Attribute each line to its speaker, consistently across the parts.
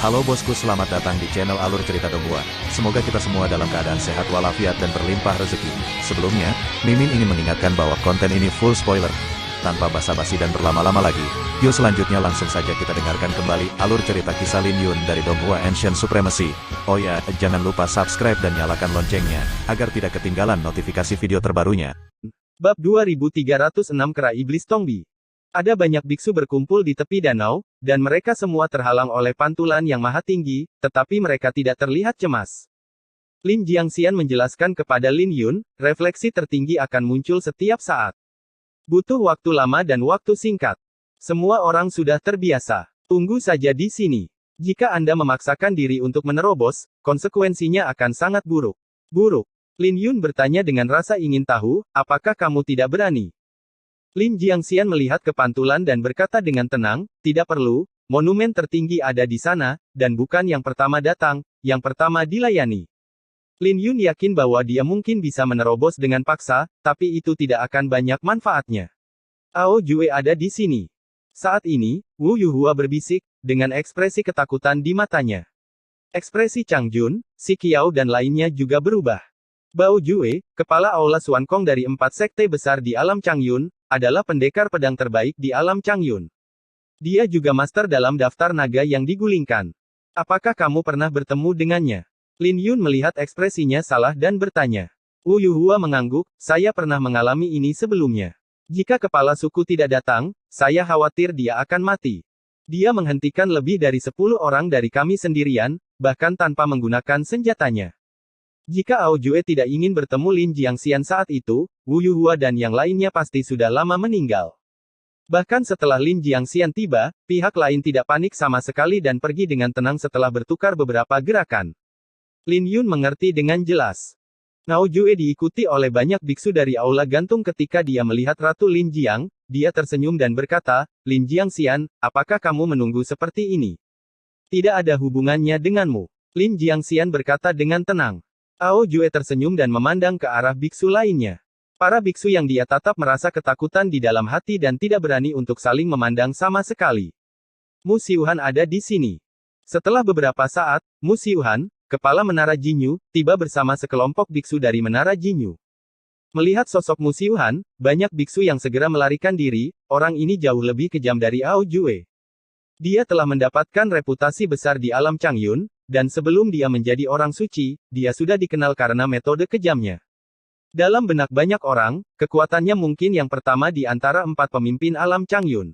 Speaker 1: Halo bosku, selamat datang di channel Alur Cerita Donghua. Semoga kita semua dalam keadaan sehat walafiat dan berlimpah rezeki. Sebelumnya, Mimin ingin mengingatkan bahwa konten ini full spoiler. Tanpa basa-basi dan berlama-lama lagi, yuk selanjutnya langsung saja kita dengarkan kembali alur cerita kisah Lin Yun dari Donghua Ancient Supremacy. Oh ya, jangan lupa subscribe dan nyalakan loncengnya, agar tidak ketinggalan notifikasi video terbarunya.
Speaker 2: Bab 2306 Kera Iblis Tongbi. Ada banyak biksu berkumpul di tepi danau, dan mereka semua terhalang oleh pantulan yang maha tinggi, tetapi mereka tidak terlihat cemas. Lin Jiangxian menjelaskan kepada Lin Yun, refleksi tertinggi akan muncul setiap saat. Butuh waktu lama dan waktu singkat. Semua orang sudah terbiasa. Tunggu saja di sini. Jika Anda memaksakan diri untuk menerobos, konsekuensinya akan sangat buruk. Buruk. Lin Yun bertanya dengan rasa ingin tahu, apakah kamu tidak berani? Lin Jiangxian melihat ke pantulan dan berkata dengan tenang, tidak perlu, monumen tertinggi ada di sana, dan bukan yang pertama datang, yang pertama dilayani. Lin Yun yakin bahwa dia mungkin bisa menerobos dengan paksa, tapi itu tidak akan banyak manfaatnya. Ao Jue ada di sini. Saat ini, Wu Yuhua berbisik, dengan ekspresi ketakutan di matanya. Ekspresi Chang Jun, Si Qiao dan lainnya juga berubah. Bao Jue, kepala Aula Xuankong dari 4 sekte besar di alam Changyun, adalah pendekar pedang terbaik di alam Changyun. Dia juga master dalam daftar naga yang digulingkan. Apakah kamu pernah bertemu dengannya? Lin Yun melihat ekspresinya salah dan bertanya. Wu Yuhua mengangguk, saya pernah mengalami ini sebelumnya. Jika kepala suku tidak datang, saya khawatir dia akan mati. Dia menghentikan lebih dari 10 orang dari kami sendirian, bahkan tanpa menggunakan senjatanya. Jika Ao Jue tidak ingin bertemu Lin Jiangxian saat itu, Wu Yuhua dan yang lainnya pasti sudah lama meninggal. Bahkan setelah Lin Jiangxian tiba, pihak lain tidak panik sama sekali dan pergi dengan tenang setelah bertukar beberapa gerakan. Lin Yun mengerti dengan jelas. Ao Jue diikuti oleh banyak biksu dari aula gantung ketika dia melihat Ratu Lin Jiang, dia tersenyum dan berkata, Lin Jiangxian, apakah kamu menunggu seperti ini? Tidak ada hubungannya denganmu. Lin Jiangxian berkata dengan tenang. Ao Jue tersenyum dan memandang ke arah biksu lainnya. Para biksu yang dia tatap merasa ketakutan di dalam hati dan tidak berani untuk saling memandang sama sekali. Mu Xiuhan ada di sini. Setelah beberapa saat, Mu Xiuhan, kepala Menara Jinyu, tiba bersama sekelompok biksu dari Menara Jinyu. Melihat sosok Mu Xiuhan, banyak biksu yang segera melarikan diri, orang ini jauh lebih kejam dari Ao Jue. Dia telah mendapatkan reputasi besar di alam Changyun, dan sebelum dia menjadi orang suci, dia sudah dikenal karena metode kejamnya. Dalam benak banyak orang, kekuatannya mungkin yang pertama di antara 4 pemimpin alam Changyun.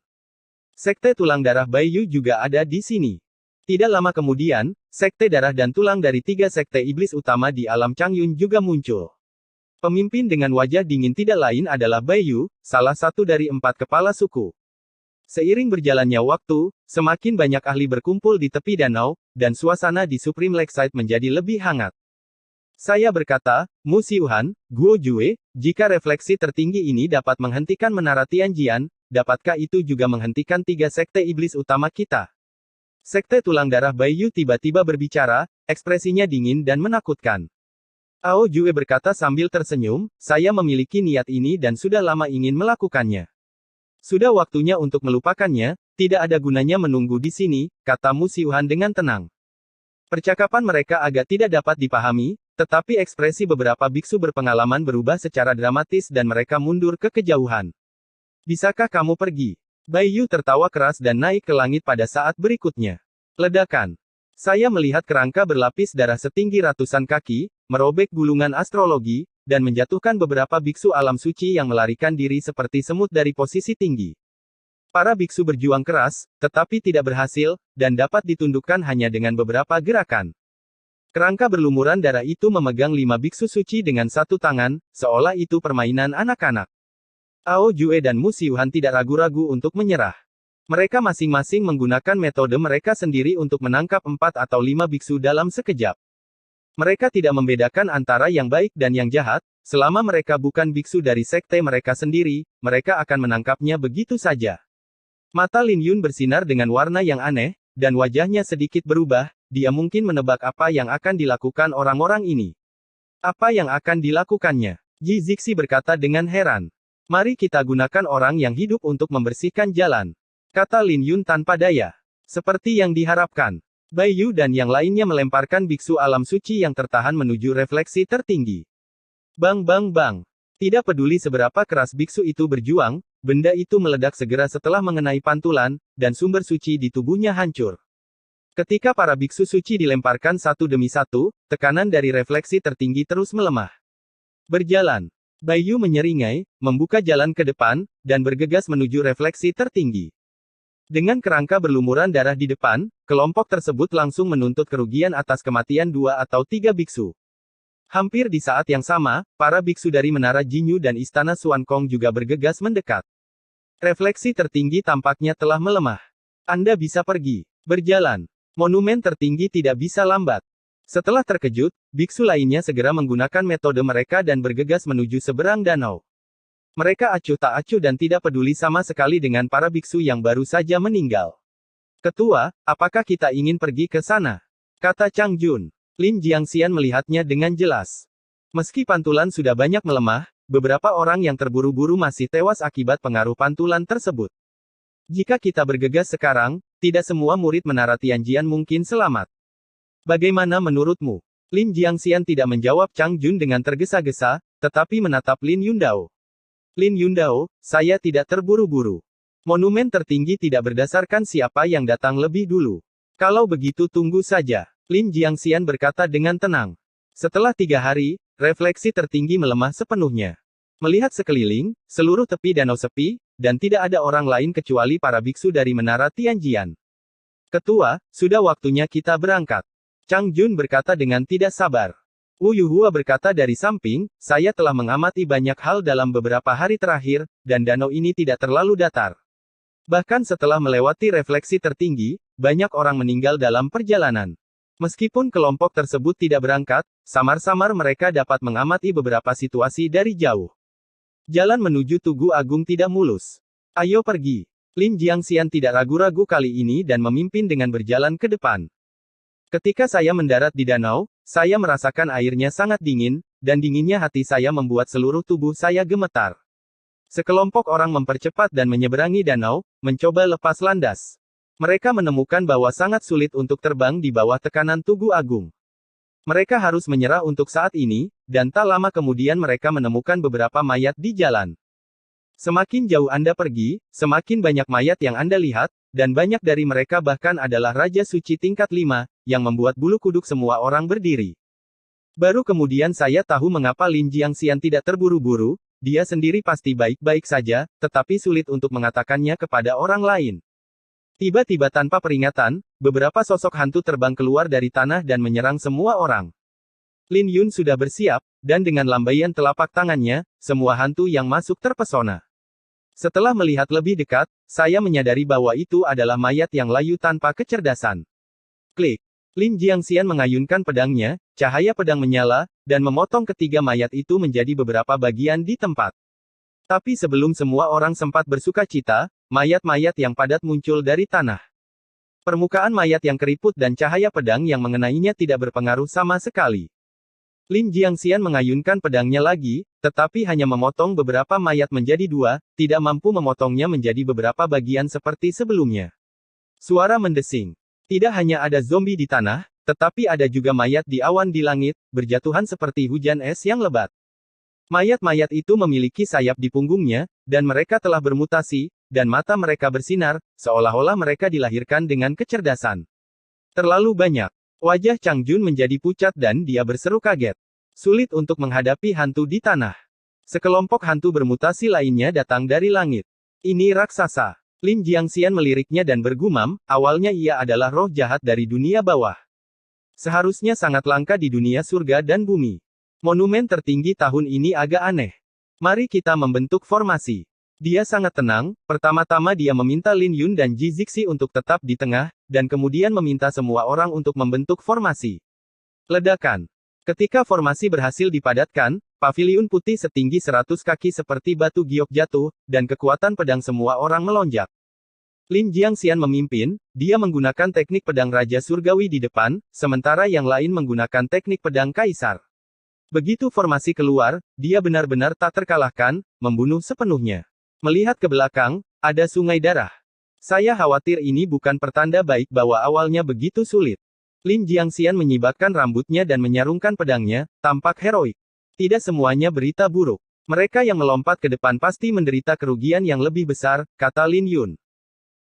Speaker 2: Sekte tulang darah Baiyu juga ada di sini. Tidak lama kemudian, sekte darah dan tulang dari 3 sekte iblis utama di alam Changyun juga muncul. Pemimpin dengan wajah dingin tidak lain adalah Baiyu, salah satu dari 4 kepala suku. Seiring berjalannya waktu, semakin banyak ahli berkumpul di tepi danau, dan suasana di Supreme Lakeside menjadi lebih hangat. Saya berkata, Mu Xiuhan, Guo Jue, jika refleksi tertinggi ini dapat menghentikan menara Tianjian, dapatkah itu juga menghentikan 3 sekte iblis utama kita? Sekte tulang darah Baiyu tiba-tiba berbicara, ekspresinya dingin dan menakutkan. Ao Jue berkata sambil tersenyum, saya memiliki niat ini dan sudah lama ingin melakukannya. Sudah waktunya untuk melupakannya, tidak ada gunanya menunggu di sini, kata Mu Xiuhan dengan tenang. Percakapan mereka agak tidak dapat dipahami, tetapi ekspresi beberapa biksu berpengalaman berubah secara dramatis dan mereka mundur ke kejauhan. Bisakah kamu pergi? Baiyu tertawa keras dan naik ke langit pada saat berikutnya. Ledakan. Saya melihat kerangka berlapis darah setinggi ratusan kaki, merobek gulungan astrologi, dan menjatuhkan beberapa biksu alam suci yang melarikan diri seperti semut dari posisi tinggi. Para biksu berjuang keras, tetapi tidak berhasil, dan dapat ditundukkan hanya dengan beberapa gerakan. Kerangka berlumuran darah itu memegang 5 biksu suci dengan satu tangan, seolah itu permainan anak-anak. Ao Jue dan Mu Xiuhan tidak ragu-ragu untuk menyerah. Mereka masing-masing menggunakan metode mereka sendiri untuk menangkap 4 atau 5 biksu dalam sekejap. Mereka tidak membedakan antara yang baik dan yang jahat, selama mereka bukan biksu dari sekte mereka sendiri, mereka akan menangkapnya begitu saja. Mata Lin Yun bersinar dengan warna yang aneh, dan wajahnya sedikit berubah, dia mungkin menebak apa yang akan dilakukan orang-orang ini. Apa yang akan dilakukannya? Ji Zixi berkata dengan heran. Mari kita gunakan orang yang hidup untuk membersihkan jalan. Kata Lin Yun tanpa daya. Seperti yang diharapkan. Bai Yu dan yang lainnya melemparkan biksu alam suci yang tertahan menuju refleksi tertinggi. Bang bang bang. Tidak peduli seberapa keras biksu itu berjuang, benda itu meledak segera setelah mengenai pantulan, dan sumber suci di tubuhnya hancur. Ketika para biksu suci dilemparkan satu demi satu, tekanan dari refleksi tertinggi terus melemah. Berjalan. Bai Yu menyeringai, membuka jalan ke depan, dan bergegas menuju refleksi tertinggi. Dengan kerangka berlumuran darah di depan, kelompok tersebut langsung menuntut kerugian atas kematian 2 atau 3 biksu. Hampir di saat yang sama, para biksu dari Menara Jinyu dan Istana Xuan Kong juga bergegas mendekat. Refleksi tertinggi tampaknya telah melemah. Anda bisa pergi. Berjalan. Monumen tertinggi tidak bisa lambat. Setelah terkejut, biksu lainnya segera menggunakan metode mereka dan bergegas menuju seberang danau. Mereka acuh tak acuh dan tidak peduli sama sekali dengan para biksu yang baru saja meninggal. Ketua, apakah kita ingin pergi ke sana? Kata Chang Jun. Lin Jiangxian melihatnya dengan jelas. Meski pantulan sudah banyak melemah, beberapa orang yang terburu-buru masih tewas akibat pengaruh pantulan tersebut. Jika kita bergegas sekarang, tidak semua murid Menara Tianjian mungkin selamat. Bagaimana menurutmu? Lin Jiangxian tidak menjawab Chang Jun dengan tergesa-gesa, tetapi menatap Lin Yundao. Lin Yundao, saya tidak terburu-buru. Monumen tertinggi tidak berdasarkan siapa yang datang lebih dulu. Kalau begitu tunggu saja. Lin Jiangxian berkata dengan tenang. Setelah 3 hari, refleksi tertinggi melemah sepenuhnya. Melihat sekeliling, seluruh tepi danau sepi, dan tidak ada orang lain kecuali para biksu dari Menara Tianjian. Ketua, sudah waktunya kita berangkat. Chang Jun berkata dengan tidak sabar. Wu Yuhua berkata dari samping, saya telah mengamati banyak hal dalam beberapa hari terakhir, dan danau ini tidak terlalu datar. Bahkan setelah melewati refleksi tertinggi, banyak orang meninggal dalam perjalanan. Meskipun kelompok tersebut tidak berangkat, samar-samar mereka dapat mengamati beberapa situasi dari jauh. Jalan menuju Tugu Agung tidak mulus. Ayo pergi. Lin Jiangxian tidak ragu-ragu kali ini dan memimpin dengan berjalan ke depan. Ketika saya mendarat di danau, saya merasakan airnya sangat dingin, dan dinginnya hati saya membuat seluruh tubuh saya gemetar. Sekelompok orang mempercepat dan menyeberangi danau, mencoba lepas landas. Mereka menemukan bahwa sangat sulit untuk terbang di bawah tekanan Tugu Agung. Mereka harus menyerah untuk saat ini, dan tak lama kemudian mereka menemukan beberapa mayat di jalan. Semakin jauh Anda pergi, semakin banyak mayat yang Anda lihat, dan banyak dari mereka bahkan adalah Raja Suci tingkat 5, yang membuat bulu kuduk semua orang berdiri. Baru kemudian saya tahu mengapa Lin Jiangxian tidak terburu-buru, dia sendiri pasti baik-baik saja, tetapi sulit untuk mengatakannya kepada orang lain. Tiba-tiba tanpa peringatan, beberapa sosok hantu terbang keluar dari tanah dan menyerang semua orang. Lin Yun sudah bersiap, dan dengan lambaian telapak tangannya, semua hantu yang masuk terpesona. Setelah melihat lebih dekat, saya menyadari bahwa itu adalah mayat yang layu tanpa kecerdasan. Klik. Lin Jiangxian mengayunkan pedangnya, cahaya pedang menyala, dan memotong ketiga mayat itu menjadi beberapa bagian di tempat. Tapi sebelum semua orang sempat bersukacita, mayat-mayat yang padat muncul dari tanah. Permukaan mayat yang keriput dan cahaya pedang yang mengenainya tidak berpengaruh sama sekali. Lin Jiangxian mengayunkan pedangnya lagi, tetapi hanya memotong beberapa mayat menjadi 2, tidak mampu memotongnya menjadi beberapa bagian seperti sebelumnya. Suara mendesing. Tidak hanya ada zombie di tanah, tetapi ada juga mayat di awan di langit, berjatuhan seperti hujan es yang lebat. Mayat-mayat itu memiliki sayap di punggungnya, dan mereka telah bermutasi, dan mata mereka bersinar, seolah-olah mereka dilahirkan dengan kecerdasan. Terlalu banyak. Wajah Chang Jun menjadi pucat dan dia berseru kaget. Sulit untuk menghadapi hantu di tanah. Sekelompok hantu bermutasi lainnya datang dari langit. Ini raksasa. Lin Jiangxian meliriknya dan bergumam, awalnya ia adalah roh jahat dari dunia bawah. Seharusnya sangat langka di dunia surga dan bumi. Monumen tertinggi tahun ini agak aneh. Mari kita membentuk formasi. Dia sangat tenang, pertama-tama dia meminta Lin Yun dan Ji Zixi untuk tetap di tengah, dan kemudian meminta semua orang untuk membentuk formasi. Ledakan. Ketika formasi berhasil dipadatkan, paviliun putih setinggi 100 kaki seperti batu giok jatuh, dan kekuatan pedang semua orang melonjak. Lin Jiangxian memimpin, dia menggunakan teknik pedang Raja Surgawi di depan, sementara yang lain menggunakan teknik pedang Kaisar. Begitu formasi keluar, dia benar-benar tak terkalahkan, membunuh sepenuhnya. Melihat ke belakang, ada sungai darah. Saya khawatir ini bukan pertanda baik bahwa awalnya begitu sulit. Lin Jiangxian menyibakkan rambutnya dan menyarungkan pedangnya, tampak heroik. Tidak semuanya berita buruk. Mereka yang melompat ke depan pasti menderita kerugian yang lebih besar, kata Lin Yun.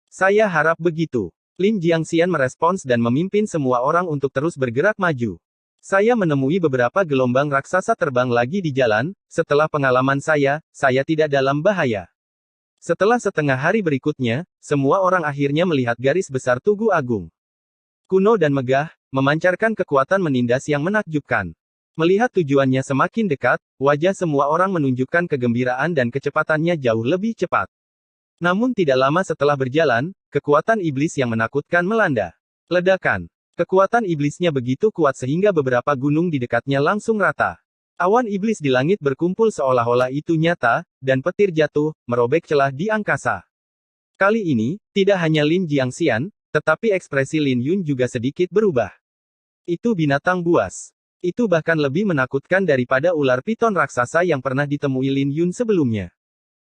Speaker 2: Saya harap begitu. Lin Jiangxian merespons dan memimpin semua orang untuk terus bergerak maju. Saya menemui beberapa gelombang raksasa terbang lagi di jalan, setelah pengalaman saya tidak dalam bahaya. Setelah setengah hari berikutnya, semua orang akhirnya melihat garis besar Tugu Agung. Kuno dan megah, memancarkan kekuatan menindas yang menakjubkan. Melihat tujuannya semakin dekat, wajah semua orang menunjukkan kegembiraan dan kecepatannya jauh lebih cepat. Namun tidak lama setelah berjalan, kekuatan iblis yang menakutkan melanda. Ledakan. Kekuatan iblisnya begitu kuat sehingga beberapa gunung di dekatnya langsung rata. Awan iblis di langit berkumpul seolah-olah itu nyata, dan petir jatuh, merobek celah di angkasa. Kali ini, tidak hanya Lin Jiangxian, tetapi ekspresi Lin Yun juga sedikit berubah. Itu binatang buas. Itu bahkan lebih menakutkan daripada ular piton raksasa yang pernah ditemui Lin Yun sebelumnya.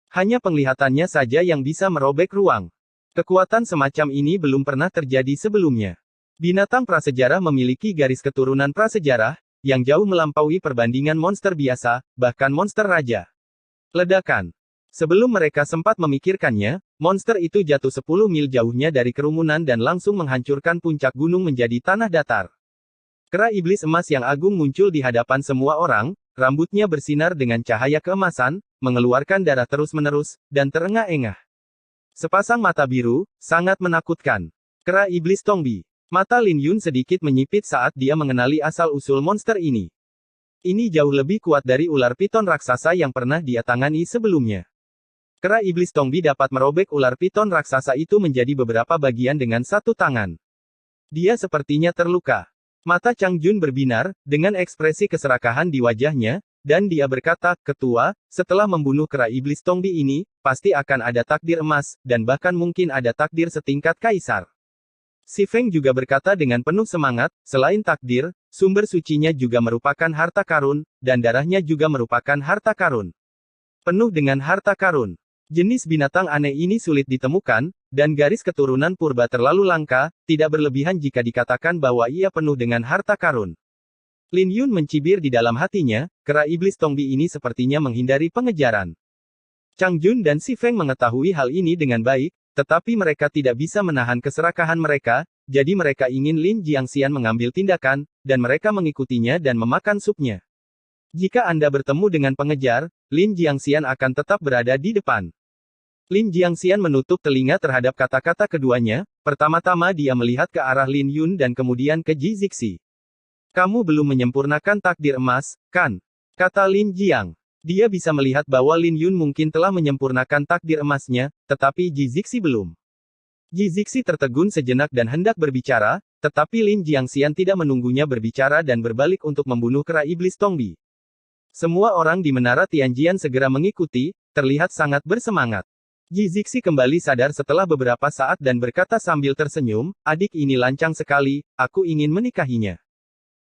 Speaker 2: Hanya penglihatannya saja yang bisa merobek ruang. Kekuatan semacam ini belum pernah terjadi sebelumnya. Binatang prasejarah memiliki garis keturunan prasejarah, yang jauh melampaui perbandingan monster biasa, bahkan monster raja. Ledakan. Sebelum mereka sempat memikirkannya, monster itu jatuh 10 mil jauhnya dari kerumunan dan langsung menghancurkan puncak gunung menjadi tanah datar. Kera iblis emas yang agung muncul di hadapan semua orang, rambutnya bersinar dengan cahaya keemasan, mengeluarkan darah terus-menerus, dan terengah-engah. Sepasang mata biru, sangat menakutkan. Kera iblis Tongbi. Mata Lin Yun sedikit menyipit saat dia mengenali asal-usul monster ini. Ini jauh lebih kuat dari ular piton raksasa yang pernah dia tangani sebelumnya. Kera iblis Tongbi dapat merobek ular piton raksasa itu menjadi beberapa bagian dengan satu tangan. Dia sepertinya terluka. Mata Chang Jun berbinar, dengan ekspresi keserakahan di wajahnya, dan dia berkata, "Ketua, setelah membunuh kera iblis Tongbi ini, pasti akan ada takdir emas, dan bahkan mungkin ada takdir setingkat kaisar." Si Feng juga berkata dengan penuh semangat, selain takdir, sumber sucinya juga merupakan harta karun, dan darahnya juga merupakan harta karun. Penuh dengan harta karun. Jenis binatang aneh ini sulit ditemukan, dan garis keturunan purba terlalu langka, tidak berlebihan jika dikatakan bahwa ia penuh dengan harta karun. Lin Yun mencibir di dalam hatinya, kera iblis Tongbi ini sepertinya menghindari pengejaran. Chang Jun dan Si Feng mengetahui hal ini dengan baik, tetapi mereka tidak bisa menahan keserakahan mereka, jadi mereka ingin Lin Jiangxian mengambil tindakan, dan mereka mengikutinya dan memakan supnya. Jika Anda bertemu dengan pengejar, Lin Jiangxian akan tetap berada di depan. Lin Jiangxian menutup telinga terhadap kata-kata keduanya, pertama-tama dia melihat ke arah Lin Yun dan kemudian ke Ji Zixi. "Kamu belum menyempurnakan takdir emas, kan?" kata Lin Jiang. Dia bisa melihat bahwa Lin Yun mungkin telah menyempurnakan takdir emasnya, tetapi Ji Zixi belum. Ji Zixi tertegun sejenak dan hendak berbicara, tetapi Lin Jiangxian tidak menunggunya berbicara dan berbalik untuk membunuh kera iblis Tongbi. Semua orang di menara Tianjian segera mengikuti, terlihat sangat bersemangat. Ji Zixi kembali sadar setelah beberapa saat dan berkata sambil tersenyum, "Adik ini lancang sekali, aku ingin menikahinya."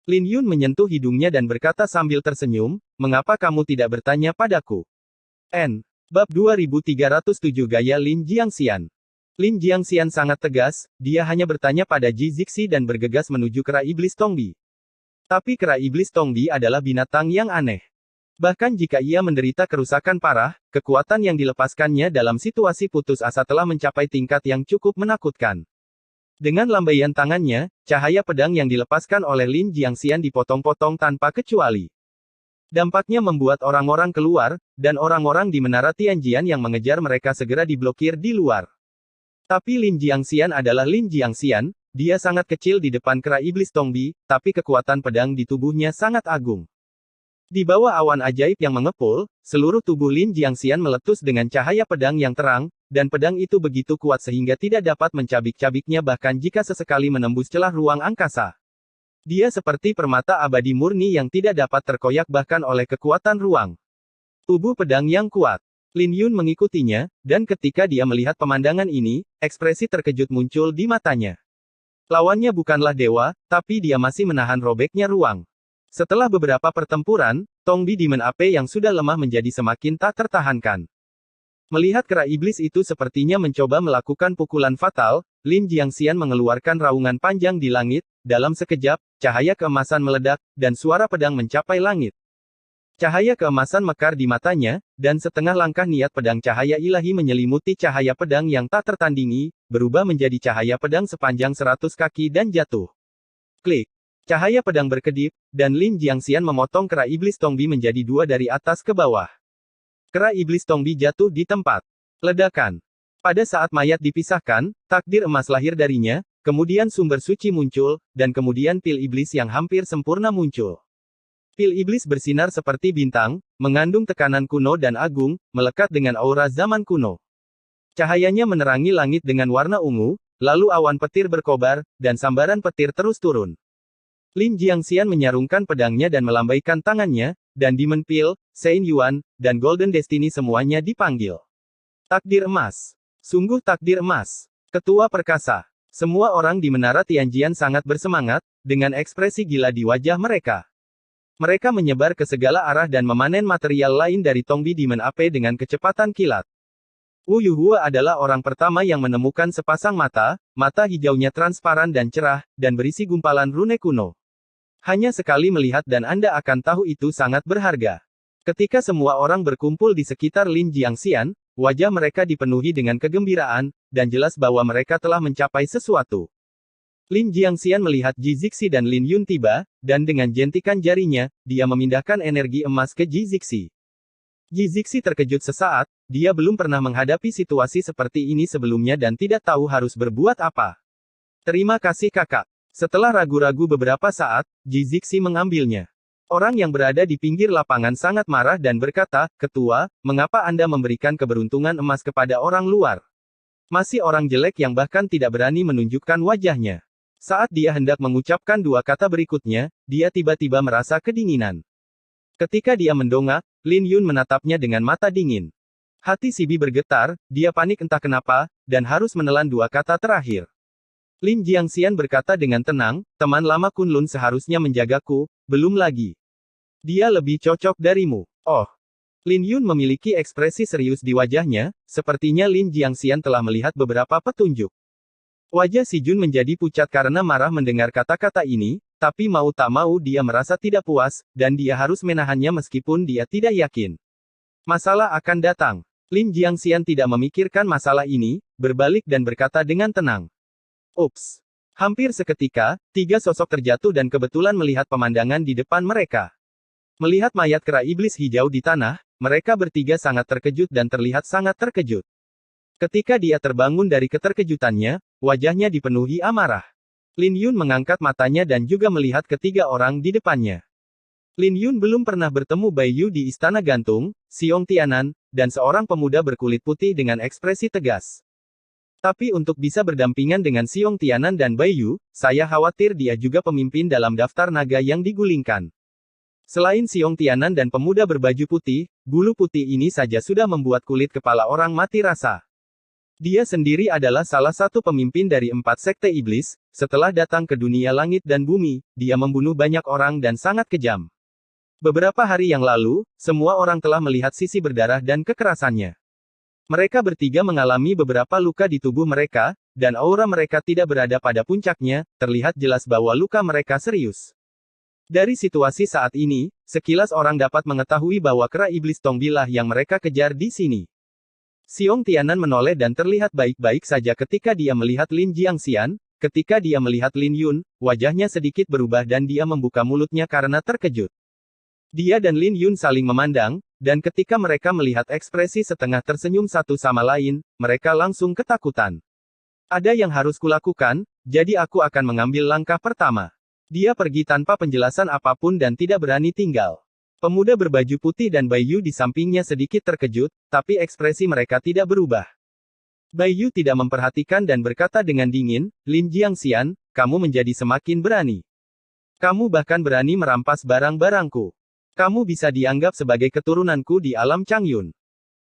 Speaker 2: Lin Yun menyentuh hidungnya dan berkata sambil tersenyum, "Mengapa kamu tidak bertanya padaku?" Bab 2307 Gaya Lin Jiangxian. Lin Jiangxian sangat tegas, dia hanya bertanya pada Ji Zixi dan bergegas menuju kera iblis Tongbi. Tapi kera iblis Tongbi adalah binatang yang aneh. Bahkan jika ia menderita kerusakan parah, kekuatan yang dilepaskannya dalam situasi putus asa telah mencapai tingkat yang cukup menakutkan. Dengan lambaian tangannya, cahaya pedang yang dilepaskan oleh Lin Jiangxian dipotong-potong tanpa kecuali. Dampaknya membuat orang-orang keluar, dan orang-orang di menara Tianjian yang mengejar mereka segera diblokir di luar. Tapi Lin Jiangxian adalah Lin Jiangxian, dia sangat kecil di depan kera iblis Tongbi, tapi kekuatan pedang di tubuhnya sangat agung. Di bawah awan ajaib yang mengepul, seluruh tubuh Lin Jiangxian meletus dengan cahaya pedang yang terang, dan pedang itu begitu kuat sehingga tidak dapat mencabik-cabiknya bahkan jika sesekali menembus celah ruang angkasa. Dia seperti permata abadi murni yang tidak dapat terkoyak bahkan oleh kekuatan ruang. Tubuh pedang yang kuat. Lin Yun mengikutinya, dan ketika dia melihat pemandangan ini, ekspresi terkejut muncul di matanya. Lawannya bukanlah dewa, tapi dia masih menahan robeknya ruang. Setelah beberapa pertempuran, Tongbi Demon Ape yang sudah lemah menjadi semakin tak tertahankan. Melihat kera iblis itu sepertinya mencoba melakukan pukulan fatal, Lin Jiangxian mengeluarkan raungan panjang di langit, dalam sekejap, cahaya keemasan meledak, dan suara pedang mencapai langit. Cahaya keemasan mekar di matanya, dan setengah langkah niat pedang cahaya ilahi menyelimuti cahaya pedang yang tak tertandingi, berubah menjadi cahaya pedang sepanjang 100 kaki dan jatuh. Klik. Cahaya pedang berkedip, dan Lin Jiangxian memotong kera iblis Tongbi menjadi dua dari atas ke bawah. Kera iblis Tongbi jatuh di tempat. Ledakan. Pada saat mayat dipisahkan, takdir emas lahir darinya, kemudian sumber suci muncul, dan kemudian pil iblis yang hampir sempurna muncul. Pil iblis bersinar seperti bintang, mengandung tekanan kuno dan agung, melekat dengan aura zaman kuno. Cahayanya menerangi langit dengan warna ungu, lalu awan petir berkobar, dan sambaran petir terus turun. Lin Jiangxian menyarungkan pedangnya dan melambaikan tangannya, dan Demon Pil, Saint Yuan, dan Golden Destiny semuanya dipanggil. Takdir emas. Sungguh takdir emas. Ketua perkasa. Semua orang di Menara Tianjian sangat bersemangat, dengan ekspresi gila di wajah mereka. Mereka menyebar ke segala arah dan memanen material lain dari Tongbi Demon AP dengan kecepatan kilat. Wu Yuhua adalah orang pertama yang menemukan sepasang mata hijaunya transparan dan cerah, dan berisi gumpalan rune kuno. Hanya sekali melihat dan Anda akan tahu itu sangat berharga. Ketika semua orang berkumpul di sekitar Lin Jiangxian, wajah mereka dipenuhi dengan kegembiraan, dan jelas bahwa mereka telah mencapai sesuatu. Lin Jiangxian melihat Ji Zixi dan Lin Yun tiba, dan dengan jentikan jarinya, dia memindahkan energi emas ke Ji Zixi. Ji Zixi terkejut sesaat, dia belum pernah menghadapi situasi seperti ini sebelumnya dan tidak tahu harus berbuat apa. Terima kasih kakak. Setelah ragu-ragu beberapa saat, Ji Zixi mengambilnya. Orang yang berada di pinggir lapangan sangat marah dan berkata, "Ketua, mengapa Anda memberikan keberuntungan emas kepada orang luar?" Masih orang jelek yang bahkan tidak berani menunjukkan wajahnya. Saat dia hendak mengucapkan dua kata berikutnya, dia tiba-tiba merasa kedinginan. Ketika dia mendongak, Lin Yun menatapnya dengan mata dingin. Hati si Bi bergetar, dia panik entah kenapa, dan harus menelan dua kata terakhir. Lin Jiangxian berkata dengan tenang, "Teman lama Kunlun seharusnya menjagaku, belum lagi. Dia lebih cocok darimu." Oh. Lin Yun memiliki ekspresi serius di wajahnya, sepertinya Lin Jiangxian telah melihat beberapa petunjuk. Wajah si Jun menjadi pucat karena marah mendengar kata-kata ini, tapi mau tak mau dia merasa tidak puas, dan dia harus menahannya meskipun dia tidak yakin. Masalah akan datang. Lin Jiangxian tidak memikirkan masalah ini, berbalik dan berkata dengan tenang. Ups. Hampir seketika, tiga sosok terjatuh dan kebetulan melihat pemandangan di depan mereka. Melihat mayat kera iblis hijau di tanah, mereka bertiga sangat terkejut dan terlihat sangat terkejut. Ketika dia terbangun dari keterkejutannya, wajahnya dipenuhi amarah. Lin Yun mengangkat matanya dan juga melihat ketiga orang di depannya. Lin Yun belum pernah bertemu Bai Yu di Istana Gantung, Xiong Tianan, dan seorang pemuda berkulit putih dengan ekspresi tegas. Tapi untuk bisa berdampingan dengan Xiong Tianan dan Bai Yu, saya khawatir dia juga pemimpin dalam daftar naga yang digulingkan. Selain Xiong Tianan dan pemuda berbaju putih, bulu putih ini saja sudah membuat kulit kepala orang mati rasa. Dia sendiri adalah salah satu pemimpin dari 4 sekte iblis, setelah datang ke dunia langit dan bumi, dia membunuh banyak orang dan sangat kejam. Beberapa hari yang lalu, semua orang telah melihat sisi berdarah dan kekerasannya. Mereka bertiga mengalami beberapa luka di tubuh mereka, dan aura mereka tidak berada pada puncaknya, terlihat jelas bahwa luka mereka serius. Dari situasi saat ini, sekilas orang dapat mengetahui bahwa kera iblis Tongbi lah yang mereka kejar di sini. Xiong Tianan menoleh dan terlihat baik-baik saja ketika dia melihat Lin Jiangxian. Ketika dia melihat Lin Yun, wajahnya sedikit berubah dan dia membuka mulutnya karena terkejut. Dia dan Lin Yun saling memandang, dan ketika mereka melihat ekspresi setengah tersenyum satu sama lain, mereka langsung ketakutan. Ada yang harus kulakukan, jadi aku akan mengambil langkah pertama. Dia pergi tanpa penjelasan apapun dan tidak berani tinggal. Pemuda berbaju putih dan Bai Yu di sampingnya sedikit terkejut, tapi ekspresi mereka tidak berubah. Bai Yu tidak memperhatikan dan berkata dengan dingin, "Lin Jiangxian, kamu menjadi semakin berani. Kamu bahkan berani merampas barang-barangku. Kamu bisa dianggap sebagai keturunanku di alam Changyun."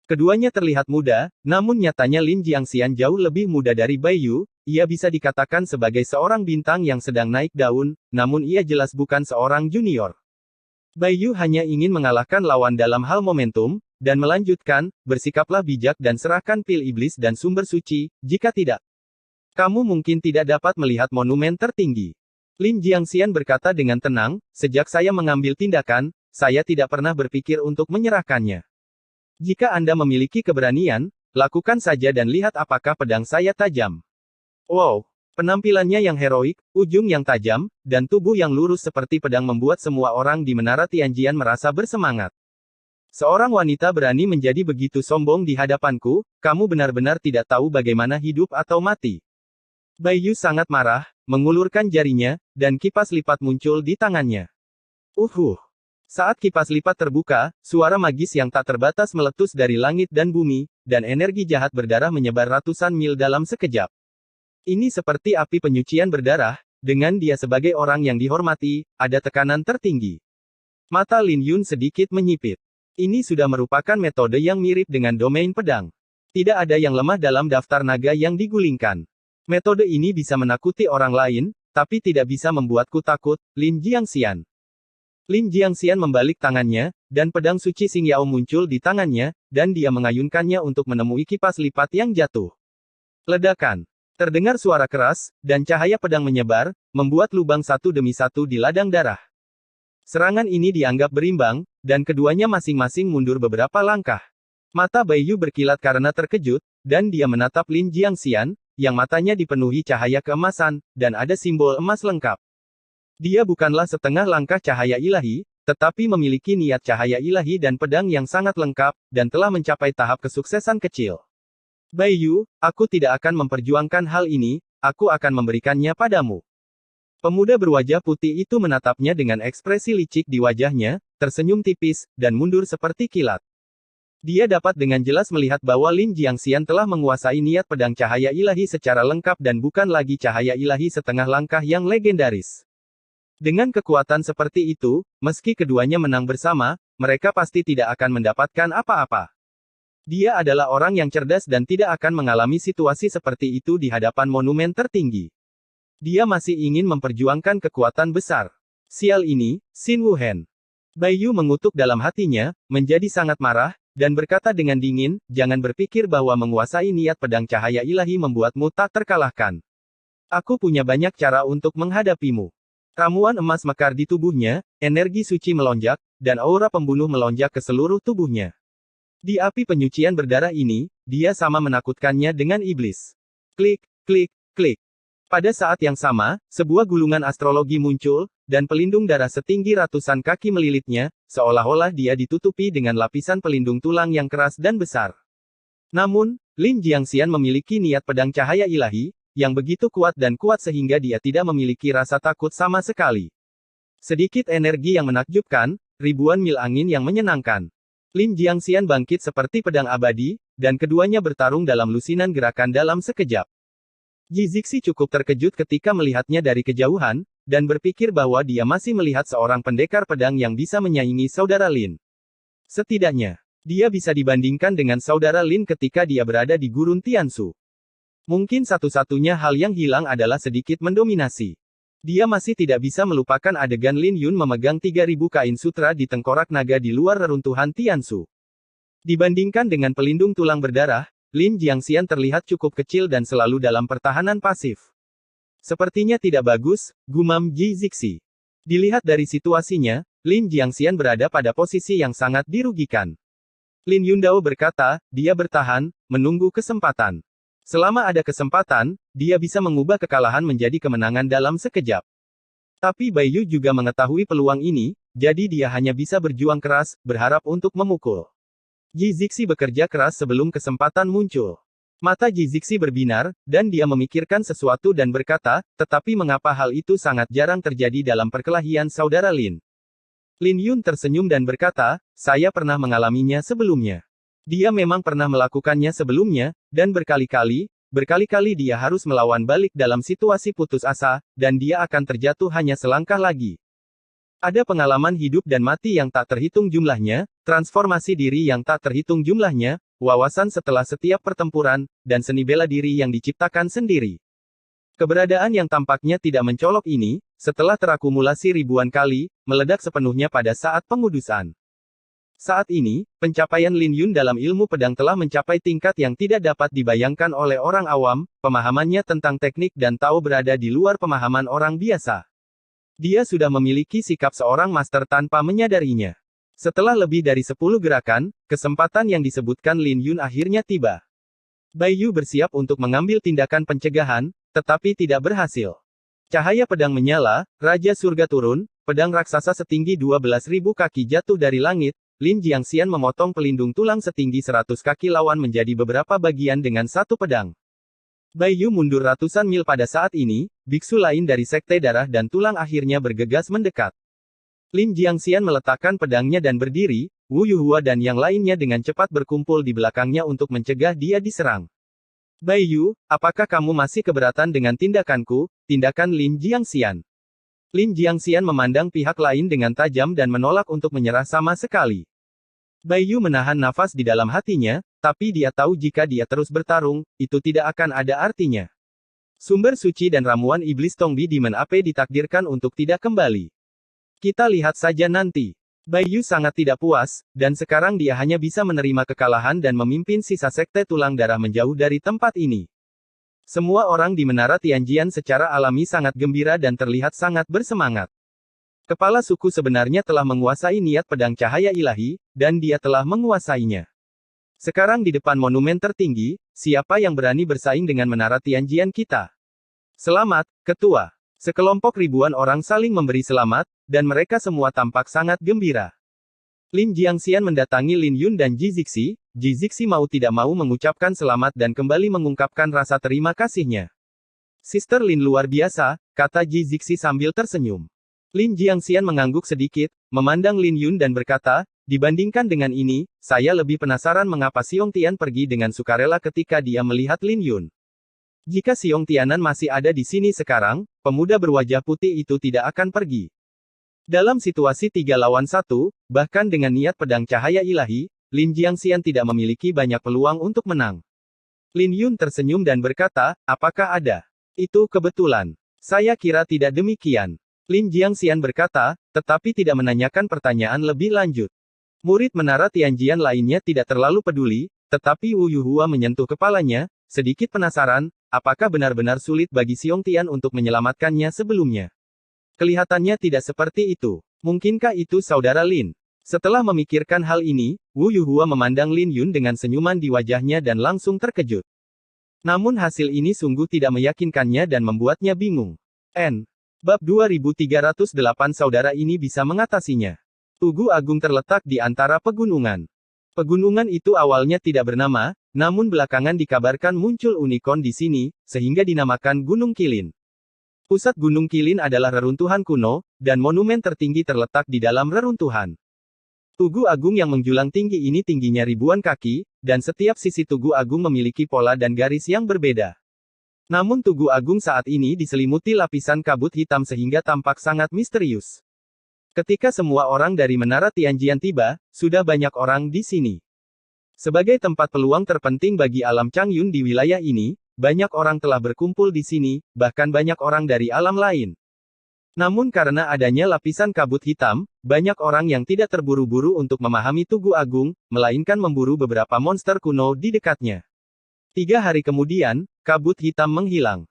Speaker 2: Keduanya terlihat muda, namun nyatanya Lin Jiangxian jauh lebih muda dari Bai Yu. Ia bisa dikatakan sebagai seorang bintang yang sedang naik daun, namun ia jelas bukan seorang junior. Bai Yu hanya ingin mengalahkan lawan dalam hal momentum, dan melanjutkan, bersikaplah bijak dan serahkan pil iblis dan sumber suci, jika tidak, kamu mungkin tidak dapat melihat monumen tertinggi. Lin Jiangxian berkata dengan tenang, sejak saya mengambil tindakan, saya tidak pernah berpikir untuk menyerahkannya. Jika Anda memiliki keberanian, lakukan saja dan lihat apakah pedang saya tajam. Wow! Penampilannya yang heroik, ujung yang tajam, dan tubuh yang lurus seperti pedang membuat semua orang di Menara Tianjian merasa bersemangat. Seorang wanita berani menjadi begitu sombong di hadapanku, kamu benar-benar tidak tahu bagaimana hidup atau mati. Bai Yu sangat marah, mengulurkan jarinya, dan kipas lipat muncul di tangannya. Saat kipas lipat terbuka, suara magis yang tak terbatas meletus dari langit dan bumi, dan energi jahat berdarah menyebar ratusan mil dalam sekejap. Ini seperti api penyucian berdarah, dengan dia sebagai orang yang dihormati, ada tekanan tertinggi. Mata Lin Yun sedikit menyipit. Ini sudah merupakan metode yang mirip dengan domain pedang. Tidak ada yang lemah dalam daftar naga yang digulingkan. Metode ini bisa menakuti orang lain, tapi tidak bisa membuatku takut, Lin Jiangxian. Lin Jiangxian membalik tangannya, dan pedang suci Xing Yao muncul di tangannya, dan dia mengayunkannya untuk menemui kipas lipat yang jatuh. Ledakan. Terdengar suara keras, dan cahaya pedang menyebar, membuat lubang satu demi satu di ladang darah. Serangan ini dianggap berimbang, dan keduanya masing-masing mundur beberapa langkah. Mata Bai Yu berkilat karena terkejut, dan dia menatap Lin Jiangxian, yang matanya dipenuhi cahaya keemasan, dan ada simbol emas lengkap. Dia bukanlah setengah langkah cahaya ilahi, tetapi memiliki niat cahaya ilahi dan pedang yang sangat lengkap, dan telah mencapai tahap kesuksesan kecil. Bai Yu, aku tidak akan memperjuangkan hal ini, aku akan memberikannya padamu. Pemuda berwajah putih itu menatapnya dengan ekspresi licik di wajahnya, tersenyum tipis, dan mundur seperti kilat. Dia dapat dengan jelas melihat bahwa Lin Jiangxian telah menguasai niat pedang cahaya ilahi secara lengkap dan bukan lagi cahaya ilahi setengah langkah yang legendaris. Dengan kekuatan seperti itu, meski keduanya menang bersama, mereka pasti tidak akan mendapatkan apa-apa. Dia adalah orang yang cerdas dan tidak akan mengalami situasi seperti itu di hadapan monumen tertinggi. Dia masih ingin memperjuangkan kekuatan besar. Sial ini, Xin Wuhen. Bai Yu mengutuk dalam hatinya, menjadi sangat marah, dan berkata dengan dingin, jangan berpikir bahwa menguasai niat pedang cahaya ilahi membuatmu tak terkalahkan. Aku punya banyak cara untuk menghadapimu. Ramuan emas mekar di tubuhnya, energi suci melonjak, dan aura pembunuh melonjak ke seluruh tubuhnya. Di api penyucian berdarah ini, dia sama menakutkannya dengan iblis. Klik, klik, klik. Pada saat yang sama, sebuah gulungan astrologi muncul, dan pelindung darah setinggi ratusan kaki melilitnya, seolah-olah dia ditutupi dengan lapisan pelindung tulang yang keras dan besar. Namun, Lin Jiangxian memiliki niat pedang cahaya ilahi, yang begitu kuat dan kuat sehingga dia tidak memiliki rasa takut sama sekali. Sedikit energi yang menakjubkan, ribuan mil angin yang menyenangkan. Lin Jiangxian bangkit seperti pedang abadi, dan keduanya bertarung dalam lusinan gerakan dalam sekejap. Ji Zixi cukup terkejut ketika melihatnya dari kejauhan, dan berpikir bahwa dia masih melihat seorang pendekar pedang yang bisa menyaingi saudara Lin. Setidaknya, dia bisa dibandingkan dengan saudara Lin ketika dia berada di Gurun Tianshu. Mungkin satu-satunya hal yang hilang adalah sedikit mendominasi. Dia masih tidak bisa melupakan adegan Lin Yun memegang 3.000 kain sutra di tengkorak naga di luar reruntuhan Tianshu. Dibandingkan dengan pelindung tulang berdarah, Lin Jiangxian terlihat cukup kecil dan selalu dalam pertahanan pasif. Sepertinya tidak bagus, gumam Ji Zixi. Dilihat dari situasinya, Lin Jiangxian berada pada posisi yang sangat dirugikan. Lin Yundao berkata, dia bertahan, menunggu kesempatan. Selama ada kesempatan, dia bisa mengubah kekalahan menjadi kemenangan dalam sekejap. Tapi Bai Yu juga mengetahui peluang ini, jadi dia hanya bisa berjuang keras, berharap untuk memukul. Ji Zixi bekerja keras sebelum kesempatan muncul. Mata Ji Zixi berbinar, dan dia memikirkan sesuatu dan berkata, tetapi mengapa hal itu sangat jarang terjadi dalam perkelahian saudara Lin? Lin Yun tersenyum dan berkata, saya pernah mengalaminya sebelumnya. Dia memang pernah melakukannya sebelumnya, dan berkali-kali dia harus melawan balik dalam situasi putus asa, dan dia akan terjatuh hanya selangkah lagi. Ada pengalaman hidup dan mati yang tak terhitung jumlahnya, transformasi diri yang tak terhitung jumlahnya, wawasan setelah setiap pertempuran, dan seni bela diri yang diciptakan sendiri. Keberadaan yang tampaknya tidak mencolok ini, setelah terakumulasi ribuan kali, meledak sepenuhnya pada saat pengudusan. Saat ini, pencapaian Lin Yun dalam ilmu pedang telah mencapai tingkat yang tidak dapat dibayangkan oleh orang awam, pemahamannya tentang teknik dan tahu berada di luar pemahaman orang biasa. Dia sudah memiliki sikap seorang master tanpa menyadarinya. Setelah lebih dari 10 gerakan, kesempatan yang disebutkan Lin Yun akhirnya tiba. Bai Yu bersiap untuk mengambil tindakan pencegahan, tetapi tidak berhasil. Cahaya pedang menyala, Raja Surga turun, pedang raksasa setinggi 12.000 kaki jatuh dari langit. Lin Jiangxian memotong pelindung tulang setinggi 100 kaki lawan menjadi beberapa bagian dengan satu pedang. Bai Yu mundur ratusan mil pada saat ini, biksu lain dari Sekte Darah dan Tulang akhirnya bergegas mendekat. Lin Jiangxian meletakkan pedangnya dan berdiri, Wu Yuhua dan yang lainnya dengan cepat berkumpul di belakangnya untuk mencegah dia diserang. Bai Yu, apakah kamu masih keberatan dengan tindakanku, tindakan Lin Jiangxian? Lin Jiangxian memandang pihak lain dengan tajam dan menolak untuk menyerah sama sekali. Bai Yu menahan nafas di dalam hatinya, tapi dia tahu jika dia terus bertarung, itu tidak akan ada artinya. Sumber suci dan ramuan iblis Tongbi Demon Ape ditakdirkan untuk tidak kembali. Kita lihat saja nanti. Bai Yu sangat tidak puas, dan sekarang dia hanya bisa menerima kekalahan dan memimpin sisa Sekte Tulang Darah menjauh dari tempat ini. Semua orang di Menara Tianjian secara alami sangat gembira dan terlihat sangat bersemangat. Kepala suku sebenarnya telah menguasai niat pedang cahaya ilahi, dan dia telah menguasainya. Sekarang di depan monumen tertinggi, siapa yang berani bersaing dengan Menara Tianjian kita? Selamat, Ketua. Sekelompok ribuan orang saling memberi selamat, dan mereka semua tampak sangat gembira. Lin Jiangxian mendatangi Lin Yun dan Ji Zixi. Ji Zixi mau tidak mau mengucapkan selamat dan kembali mengungkapkan rasa terima kasihnya. Sister Lin luar biasa, kata Ji Zixi sambil tersenyum. Lin Jiangxian mengangguk sedikit, memandang Lin Yun dan berkata, dibandingkan dengan ini, saya lebih penasaran mengapa Xiong Tian pergi dengan sukarela ketika dia melihat Lin Yun. Jika Xiong Tianan masih ada di sini sekarang, pemuda berwajah putih itu tidak akan pergi. Dalam situasi 3 lawan 1, bahkan dengan niat pedang cahaya ilahi, Lin Jiangxian tidak memiliki banyak peluang untuk menang. Lin Yun tersenyum dan berkata, apakah ada? Itu kebetulan. Saya kira tidak demikian. Lin Jiangxian berkata, tetapi tidak menanyakan pertanyaan lebih lanjut. Murid Menara Tianjian lainnya tidak terlalu peduli, tetapi Wu Yuhua menyentuh kepalanya, sedikit penasaran, apakah benar-benar sulit bagi Xiong Tian untuk menyelamatkannya sebelumnya. Kelihatannya tidak seperti itu. Mungkinkah itu saudara Lin? Setelah memikirkan hal ini, Wu Yuhua memandang Lin Yun dengan senyuman di wajahnya dan langsung terkejut. Namun hasil ini sungguh tidak meyakinkannya dan membuatnya bingung. Bab 2308 saudara ini bisa mengatasinya. Tugu Agung terletak di antara pegunungan. Pegunungan itu awalnya tidak bernama, namun belakangan dikabarkan muncul unicorn di sini, sehingga dinamakan Gunung Qilin. Pusat Gunung Qilin adalah reruntuhan kuno, dan monumen tertinggi terletak di dalam reruntuhan. Tugu Agung yang menjulang tinggi ini tingginya ribuan kaki, dan setiap sisi Tugu Agung memiliki pola dan garis yang berbeda. Namun Tugu Agung saat ini diselimuti lapisan kabut hitam sehingga tampak sangat misterius. Ketika semua orang dari Menara Tianjian tiba, sudah banyak orang di sini. Sebagai tempat peluang terpenting bagi alam Changyun di wilayah ini, banyak orang telah berkumpul di sini, bahkan banyak orang dari alam lain. Namun karena adanya lapisan kabut hitam, banyak orang yang tidak terburu-buru untuk memahami Tugu Agung, melainkan memburu beberapa monster kuno di dekatnya. 3 hari kemudian, kabut hitam menghilang.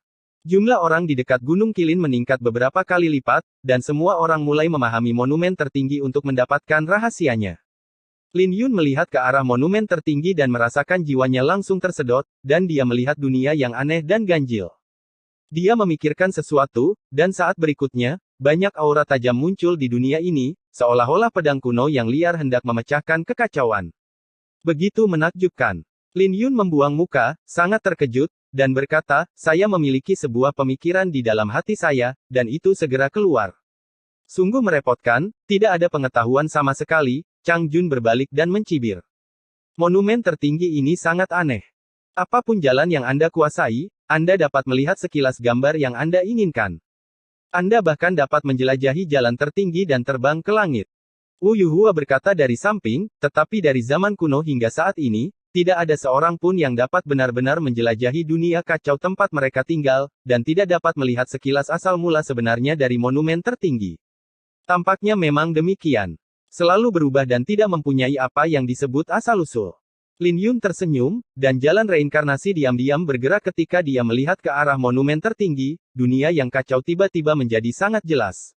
Speaker 2: Jumlah orang di dekat Gunung Qilin meningkat beberapa kali lipat, dan semua orang mulai memahami monumen tertinggi untuk mendapatkan rahasianya. Lin Yun melihat ke arah monumen tertinggi dan merasakan jiwanya langsung tersedot, dan dia melihat dunia yang aneh dan ganjil. Dia memikirkan sesuatu, dan saat berikutnya, banyak aura tajam muncul di dunia ini, seolah-olah pedang kuno yang liar hendak memecahkan kekacauan. Begitu menakjubkan. Lin Yun membuang muka, sangat terkejut, dan berkata, saya memiliki sebuah pemikiran di dalam hati saya, dan itu segera keluar. Sungguh merepotkan, tidak ada pengetahuan sama sekali, Chang Jun berbalik dan mencibir. Monumen tertinggi ini sangat aneh. Apapun jalan yang Anda kuasai, Anda dapat melihat sekilas gambar yang Anda inginkan. Anda bahkan dapat menjelajahi jalan tertinggi dan terbang ke langit. Wu Yuhua berkata dari samping, tetapi dari zaman kuno hingga saat ini, tidak ada seorang pun yang dapat benar-benar menjelajahi dunia kacau tempat mereka tinggal, dan tidak dapat melihat sekilas asal mula sebenarnya dari monumen tertinggi. Tampaknya memang demikian. Selalu berubah dan tidak mempunyai apa yang disebut asal-usul. Lin Yun tersenyum, dan jalan reinkarnasi diam-diam bergerak ketika dia melihat ke arah monumen tertinggi, dunia yang kacau tiba-tiba menjadi sangat jelas.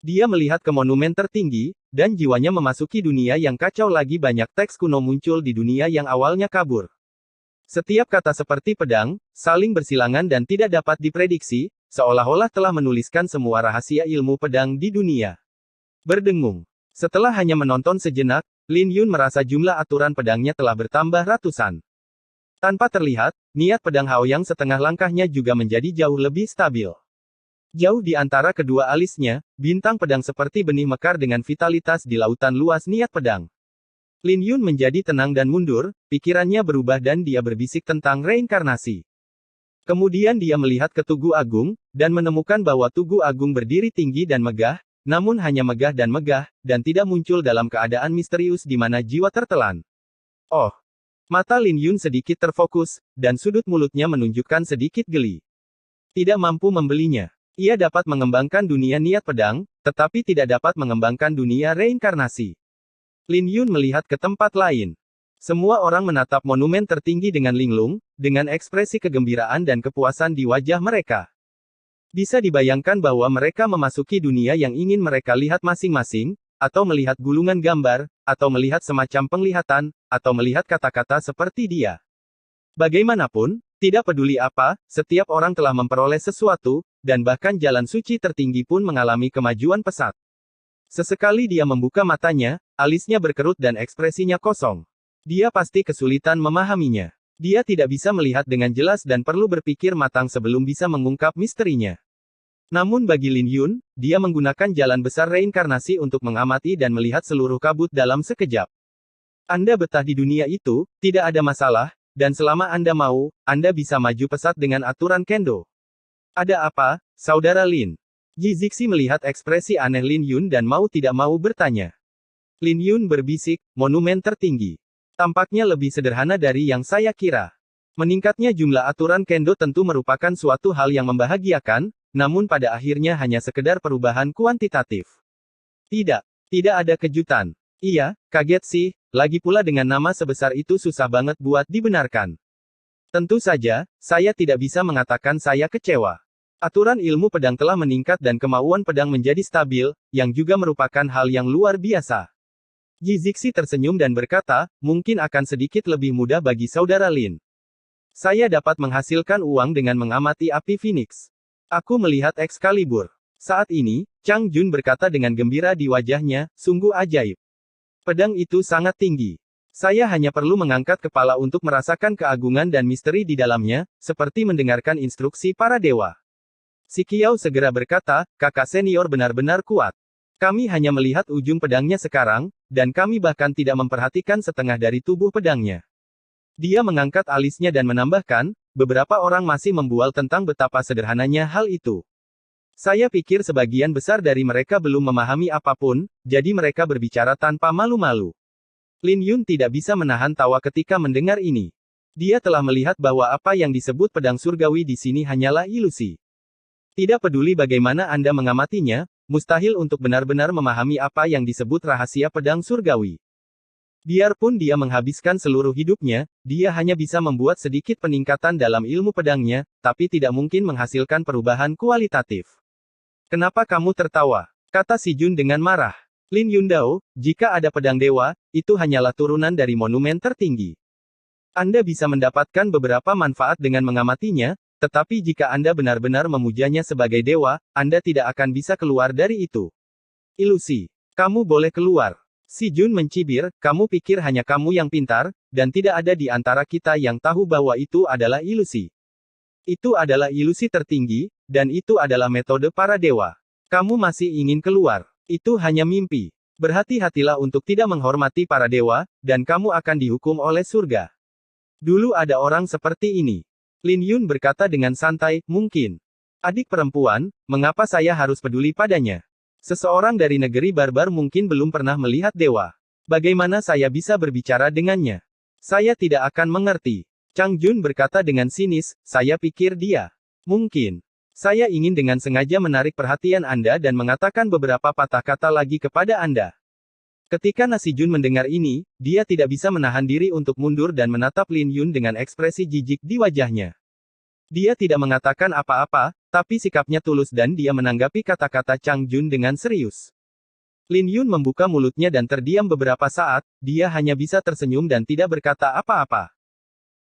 Speaker 2: Dia melihat ke monumen tertinggi, dan jiwanya memasuki dunia yang kacau lagi banyak teks kuno muncul di dunia yang awalnya kabur. Setiap kata seperti pedang, saling bersilangan dan tidak dapat diprediksi, seolah-olah telah menuliskan semua rahasia ilmu pedang di dunia. Berdengung. Setelah hanya menonton sejenak, Lin Yun merasa jumlah aturan pedangnya telah bertambah ratusan. Tanpa terlihat, niat pedang Haoyang setengah langkahnya juga menjadi jauh lebih stabil. Jauh di antara kedua alisnya, bintang pedang seperti benih mekar dengan vitalitas di lautan luas niat pedang. Lin Yun menjadi tenang dan mundur, pikirannya berubah dan dia berbisik tentang reinkarnasi. Kemudian dia melihat ke Tugu Agung, dan menemukan bahwa Tugu Agung berdiri tinggi dan megah, namun hanya megah, dan tidak muncul dalam keadaan misterius di mana jiwa tertelan. Oh! Mata Lin Yun sedikit terfokus, dan sudut mulutnya menunjukkan sedikit geli. Tidak mampu membelinya. Ia dapat mengembangkan dunia niat pedang, tetapi tidak dapat mengembangkan dunia reinkarnasi. Lin Yun melihat ke tempat lain. Semua orang menatap monumen tertinggi dengan linglung, dengan ekspresi kegembiraan dan kepuasan di wajah mereka. Bisa dibayangkan bahwa mereka memasuki dunia yang ingin mereka lihat masing-masing, atau melihat gulungan gambar, atau melihat semacam penglihatan, atau melihat kata-kata seperti dia. Bagaimanapun, tidak peduli apa, setiap orang telah memperoleh sesuatu, dan bahkan jalan suci tertinggi pun mengalami kemajuan pesat. Sesekali dia membuka matanya, alisnya berkerut dan ekspresinya kosong. Dia pasti kesulitan memahaminya. Dia tidak bisa melihat dengan jelas dan perlu berpikir matang sebelum bisa mengungkap misterinya. Namun bagi Lin Yun, dia menggunakan jalan besar reinkarnasi untuk mengamati dan melihat seluruh kabut dalam sekejap. Anda betah di dunia itu, tidak ada masalah, dan selama Anda mau, Anda bisa maju pesat dengan aturan kendo. Ada apa, Saudara Lin? Ji Zixi melihat ekspresi aneh Lin Yun dan mau tidak mau bertanya. Lin Yun berbisik, monumen tertinggi. Tampaknya lebih sederhana dari yang saya kira. Meningkatnya jumlah aturan kendo tentu merupakan suatu hal yang membahagiakan, namun pada akhirnya hanya sekedar perubahan kuantitatif. Tidak ada kejutan. Iya, kaget sih, lagi pula dengan nama sebesar itu susah banget buat dibenarkan. Tentu saja, saya tidak bisa mengatakan saya kecewa. Aturan ilmu pedang telah meningkat dan kemauan pedang menjadi stabil, yang juga merupakan hal yang luar biasa. Ji Zixi tersenyum dan berkata, mungkin akan sedikit lebih mudah bagi Saudara Lin. Saya dapat menghasilkan uang dengan mengamati api Phoenix. Aku melihat Excalibur. Saat ini, Chang Jun berkata dengan gembira di wajahnya, sungguh ajaib. Pedang itu sangat tinggi. Saya hanya perlu mengangkat kepala untuk merasakan keagungan dan misteri di dalamnya, seperti mendengarkan instruksi para dewa. Si Qiao segera berkata, kakak senior benar-benar kuat. Kami hanya melihat ujung pedangnya sekarang, dan kami bahkan tidak memperhatikan setengah dari tubuh pedangnya. Dia mengangkat alisnya dan menambahkan, beberapa orang masih membual tentang betapa sederhananya hal itu. Saya pikir sebagian besar dari mereka belum memahami apapun, jadi mereka berbicara tanpa malu-malu. Lin Yun tidak bisa menahan tawa ketika mendengar ini. Dia telah melihat bahwa apa yang disebut pedang surgawi di sini hanyalah ilusi. Tidak peduli bagaimana Anda mengamatinya, mustahil untuk benar-benar memahami apa yang disebut rahasia pedang surgawi. Biarpun dia menghabiskan seluruh hidupnya, dia hanya bisa membuat sedikit peningkatan dalam ilmu pedangnya, tapi tidak mungkin menghasilkan perubahan kualitatif. Kenapa kamu tertawa? Kata si Jun dengan marah. Lin Yundao, jika ada pedang dewa, itu hanyalah turunan dari monumen tertinggi. Anda bisa mendapatkan beberapa manfaat dengan mengamatinya, tetapi jika Anda benar-benar memujanya sebagai dewa, Anda tidak akan bisa keluar dari itu. Ilusi. Kamu boleh keluar. Si Jun mencibir, kamu pikir hanya kamu yang pintar, dan tidak ada di antara kita yang tahu bahwa itu adalah ilusi. Itu adalah ilusi tertinggi, dan itu adalah metode para dewa. Kamu masih ingin keluar. Itu hanya mimpi. Berhati-hatilah untuk tidak menghormati para dewa, dan kamu akan dihukum oleh surga. Dulu ada orang seperti ini. Lin Yun berkata dengan santai, mungkin. Adik perempuan, mengapa saya harus peduli padanya? Seseorang dari negeri barbar mungkin belum pernah melihat dewa. Bagaimana saya bisa berbicara dengannya? Saya tidak akan mengerti. Chang Jun berkata dengan sinis, saya pikir dia. Mungkin. Saya ingin dengan sengaja menarik perhatian Anda dan mengatakan beberapa patah kata lagi kepada Anda. Ketika Nasi Jun mendengar ini, dia tidak bisa menahan diri untuk mundur dan menatap Lin Yun dengan ekspresi jijik di wajahnya. Dia tidak mengatakan apa-apa, tapi sikapnya tulus dan dia menanggapi kata-kata Chang Jun dengan serius. Lin Yun membuka mulutnya dan terdiam beberapa saat, dia hanya bisa tersenyum dan tidak berkata apa-apa.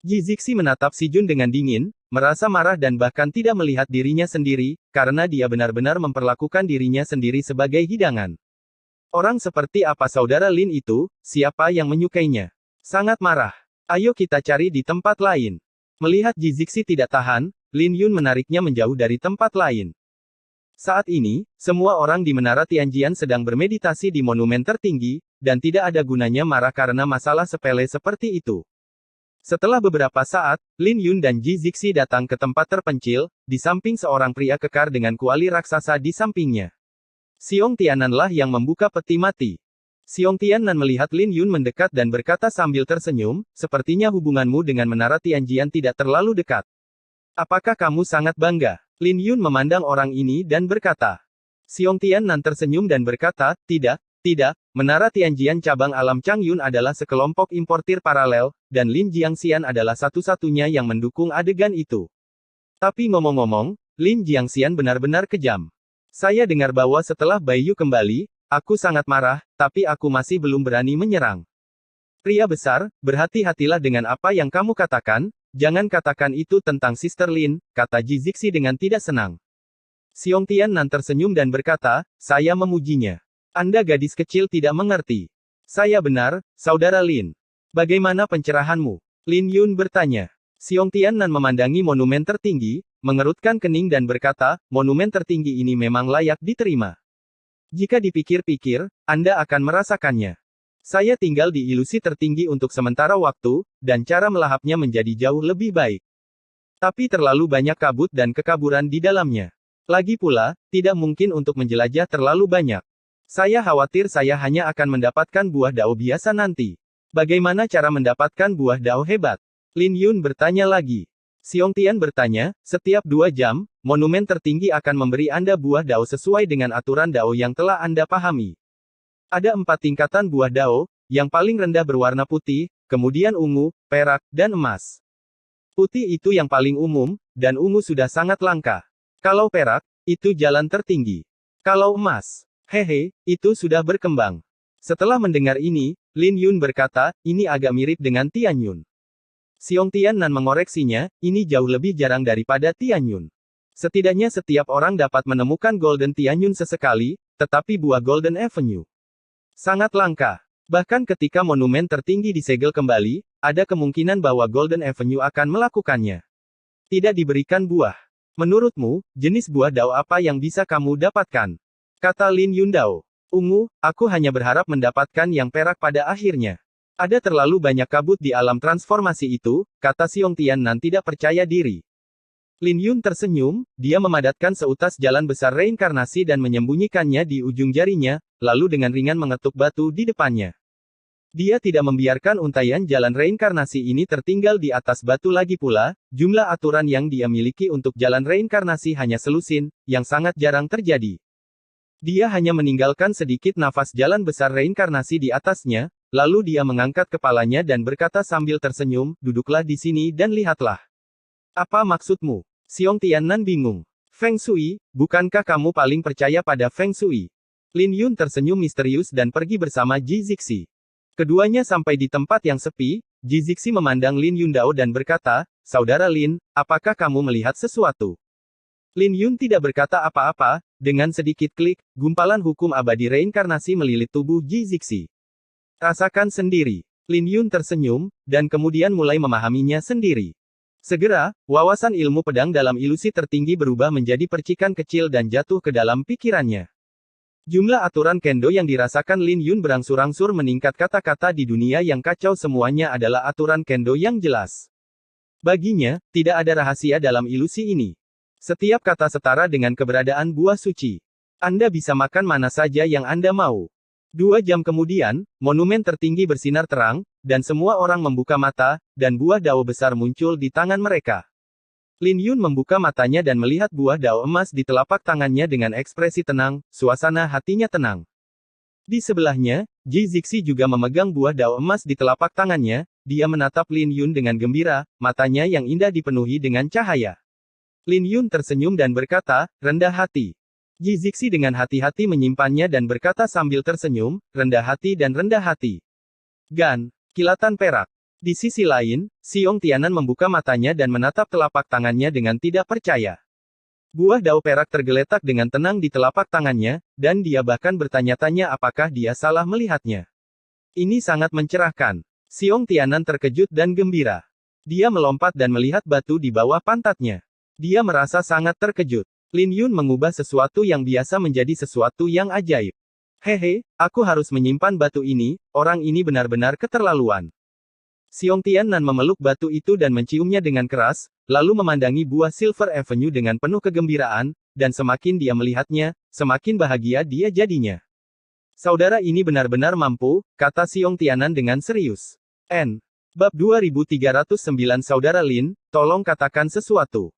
Speaker 2: Ji Zixi menatap si Jun dengan dingin, merasa marah dan bahkan tidak melihat dirinya sendiri, karena dia benar-benar memperlakukan dirinya sendiri sebagai hidangan. Orang seperti apa saudara Lin itu, siapa yang menyukainya? Sangat marah. Ayo kita cari di tempat lain. Melihat Ji Zixi tidak tahan, Lin Yun menariknya menjauh dari tempat lain. Saat ini, semua orang di Menara Tianjian sedang bermeditasi di monumen tertinggi, dan tidak ada gunanya marah karena masalah sepele seperti itu. Setelah beberapa saat, Lin Yun dan Ji Zixi datang ke tempat terpencil, di samping seorang pria kekar dengan kuali raksasa di sampingnya. Xiong Tiananlah yang membuka peti mati. Xiong Tianan melihat Lin Yun mendekat dan berkata sambil tersenyum, sepertinya hubunganmu dengan Menara Tianjian tidak terlalu dekat. Apakah kamu sangat bangga? Lin Yun memandang orang ini dan berkata. Xiong Tianan tersenyum dan berkata, tidak, Menara Tianjian cabang alam Changyun adalah sekelompok importir paralel, dan Lin Jiangxian adalah satu-satunya yang mendukung adegan itu. Tapi ngomong-ngomong, Lin Jiangxian benar-benar kejam. Saya dengar bahwa setelah Baiyu kembali, aku sangat marah, tapi aku masih belum berani menyerang. Pria besar, berhati-hatilah dengan apa yang kamu katakan, jangan katakan itu tentang Sister Lin, kata Ji Zixi dengan tidak senang. Xiong Tianan tersenyum dan berkata, saya memujinya. Anda gadis kecil tidak mengerti. Saya benar, saudara Lin. Bagaimana pencerahanmu? Lin Yun bertanya. Xiong Tianan memandangi monumen tertinggi, mengerutkan kening dan berkata, monumen tertinggi ini memang layak diterima. Jika dipikir-pikir, Anda akan merasakannya. Saya tinggal di ilusi tertinggi untuk sementara waktu, dan cara melahapnya menjadi jauh lebih baik. Tapi terlalu banyak kabut dan kekaburan di dalamnya. Lagi pula, tidak mungkin untuk menjelajah terlalu banyak. Saya khawatir saya hanya akan mendapatkan buah dao biasa nanti. Bagaimana cara mendapatkan buah dao hebat? Lin Yun bertanya lagi. Xiong Tian bertanya, setiap 2 jam, monumen tertinggi akan memberi Anda buah dao sesuai dengan aturan dao yang telah Anda pahami. Ada 4 tingkatan buah dao, yang paling rendah berwarna putih, kemudian ungu, perak, dan emas. Putih itu yang paling umum, dan ungu sudah sangat langka. Kalau perak, itu jalan tertinggi. Kalau emas, hehe, itu sudah berkembang. Setelah mendengar ini, Lin Yun berkata, ini agak mirip dengan Tianyun. Xiong Tianan mengoreksinya, ini jauh lebih jarang daripada Tianyun. Setidaknya setiap orang dapat menemukan Golden Tianyun sesekali, tetapi buah Golden Avenue sangat langka. Bahkan ketika monumen tertinggi disegel kembali, ada kemungkinan bahwa Golden Avenue akan melakukannya. Tidak diberikan buah. Menurutmu, jenis buah dao apa yang bisa kamu dapatkan? Kata Lin Yun Dao. Ungu, aku hanya berharap mendapatkan yang perak pada akhirnya. Ada terlalu banyak kabut di alam transformasi itu, kata Xiong Tianan tidak percaya diri. Lin Yun tersenyum, dia memadatkan seutas jalan besar reinkarnasi dan menyembunyikannya di ujung jarinya, lalu dengan ringan mengetuk batu di depannya. Dia tidak membiarkan untaian jalan reinkarnasi ini tertinggal di atas batu lagi pula, jumlah aturan yang dia miliki untuk jalan reinkarnasi hanya selusin, yang sangat jarang terjadi. Dia hanya meninggalkan sedikit nafas jalan besar reinkarnasi di atasnya, lalu dia mengangkat kepalanya dan berkata sambil tersenyum, duduklah di sini dan lihatlah. Apa maksudmu? Xiong Tianan bingung. Feng Shui, bukankah kamu paling percaya pada Feng Shui? Lin Yun tersenyum misterius dan pergi bersama Ji Zixi. Keduanya sampai di tempat yang sepi, Ji Zixi memandang Lin Yun Dao dan berkata, saudara Lin, apakah kamu melihat sesuatu? Lin Yun tidak berkata apa-apa, dengan sedikit klik, gumpalan hukum abadi reinkarnasi melilit tubuh Ji Zixi. Rasakan sendiri. Lin Yun tersenyum, dan kemudian mulai memahaminya sendiri. Segera, wawasan ilmu pedang dalam ilusi tertinggi berubah menjadi percikan kecil dan jatuh ke dalam pikirannya. Jumlah aturan kendo yang dirasakan Lin Yun berangsur-angsur meningkat. Kata-kata di dunia yang kacau semuanya adalah aturan kendo yang jelas. Baginya, tidak ada rahasia dalam ilusi ini. Setiap kata setara dengan keberadaan buah suci. Anda bisa makan mana saja yang Anda mau. 2 jam kemudian, monumen tertinggi bersinar terang, dan semua orang membuka mata, dan buah dao besar muncul di tangan mereka. Lin Yun membuka matanya dan melihat buah dao emas di telapak tangannya dengan ekspresi tenang, suasana hatinya tenang. Di sebelahnya, Ji Zixi juga memegang buah dao emas di telapak tangannya. Dia menatap Lin Yun dengan gembira, matanya yang indah dipenuhi dengan cahaya. Lin Yun tersenyum dan berkata, rendah hati. Ji Zixi dengan hati-hati menyimpannya dan berkata sambil tersenyum, rendah hati dan rendah hati. Gan, kilatan perak. Di sisi lain, Xiong Tianan membuka matanya dan menatap telapak tangannya dengan tidak percaya. Buah dao perak tergeletak dengan tenang di telapak tangannya, dan dia bahkan bertanya-tanya apakah dia salah melihatnya. Ini sangat mencerahkan. Xiong Tianan terkejut dan gembira. Dia melompat dan melihat batu di bawah pantatnya. Dia merasa sangat terkejut. Lin Yun mengubah sesuatu yang biasa menjadi sesuatu yang ajaib. Hehe, aku harus menyimpan batu ini, orang ini benar-benar keterlaluan. Xiong Tianan memeluk batu itu dan menciumnya dengan keras, lalu memandangi buah Silver Avenue dengan penuh kegembiraan, dan semakin dia melihatnya, semakin bahagia dia jadinya. Saudara ini benar-benar mampu, kata Xiong Tianan dengan serius. Bab 2309 Saudara Lin, tolong katakan sesuatu.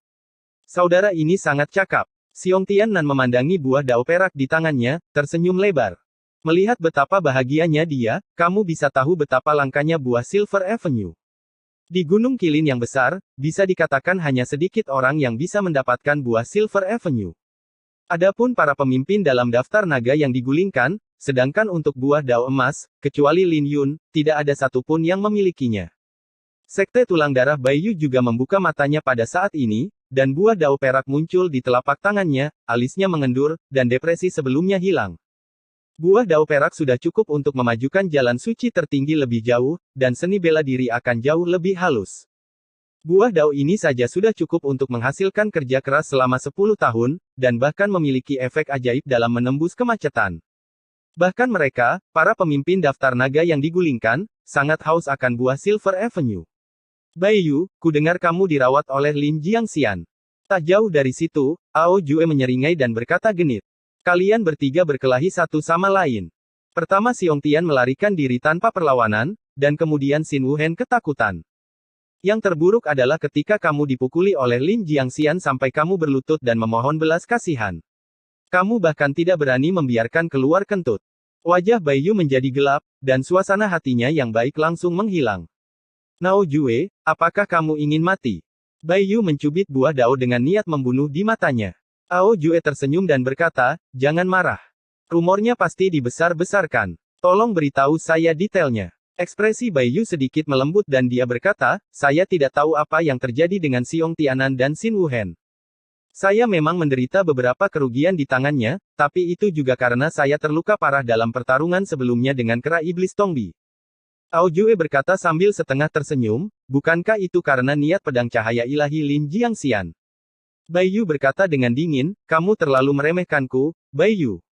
Speaker 2: Saudara ini sangat cakap. Xiong Tianan memandangi buah dao perak di tangannya, tersenyum lebar. Melihat betapa bahagianya dia, kamu bisa tahu betapa langkanya buah Silver Avenue. Di Gunung Kilin yang besar, bisa dikatakan hanya sedikit orang yang bisa mendapatkan buah Silver Avenue. Adapun para pemimpin dalam daftar naga yang digulingkan, sedangkan untuk buah dao emas, kecuali Lin Yun, tidak ada satupun yang memilikinya. Sekte tulang darah Baiyu juga membuka matanya pada saat ini, dan buah dao perak muncul di telapak tangannya, alisnya mengendur, dan depresi sebelumnya hilang. Buah dao perak sudah cukup untuk memajukan jalan suci tertinggi lebih jauh, dan seni bela diri akan jauh lebih halus. Buah dao ini saja sudah cukup untuk menghasilkan kerja keras selama 10 tahun, dan bahkan memiliki efek ajaib dalam menembus kemacetan. Bahkan mereka, para pemimpin daftar naga yang digulingkan, sangat haus akan buah Silver Avenue. Baiyu, kudengar kamu dirawat oleh Lin Jiangxian. Tak jauh dari situ, Ao Jue menyeringai dan berkata genit. Kalian bertiga berkelahi satu sama lain. Pertama Xiong Tian melarikan diri tanpa perlawanan, dan kemudian Xin Wuhen ketakutan. Yang terburuk adalah ketika kamu dipukuli oleh Lin Jiangxian sampai kamu berlutut dan memohon belas kasihan. Kamu bahkan tidak berani membiarkan keluar kentut. Wajah Baiyu menjadi gelap, dan suasana hatinya yang baik langsung menghilang. Nao Jue, apakah kamu ingin mati? Baiyu mencubit buah dao dengan niat membunuh di matanya. Ao Jue tersenyum dan berkata, jangan marah. Rumornya pasti dibesar-besarkan. Tolong beritahu saya detailnya. Ekspresi Baiyu sedikit melembut dan dia berkata, saya tidak tahu apa yang terjadi dengan Xiong Tianan dan Xin Wuhen. Saya memang menderita beberapa kerugian di tangannya, tapi itu juga karena saya terluka parah dalam pertarungan sebelumnya dengan kera iblis Tongbi. Ao Jue berkata sambil setengah tersenyum, bukankah itu karena niat pedang cahaya ilahi Lin Jiangxian? Baiyu berkata dengan dingin, kamu terlalu meremehkanku, Baiyu.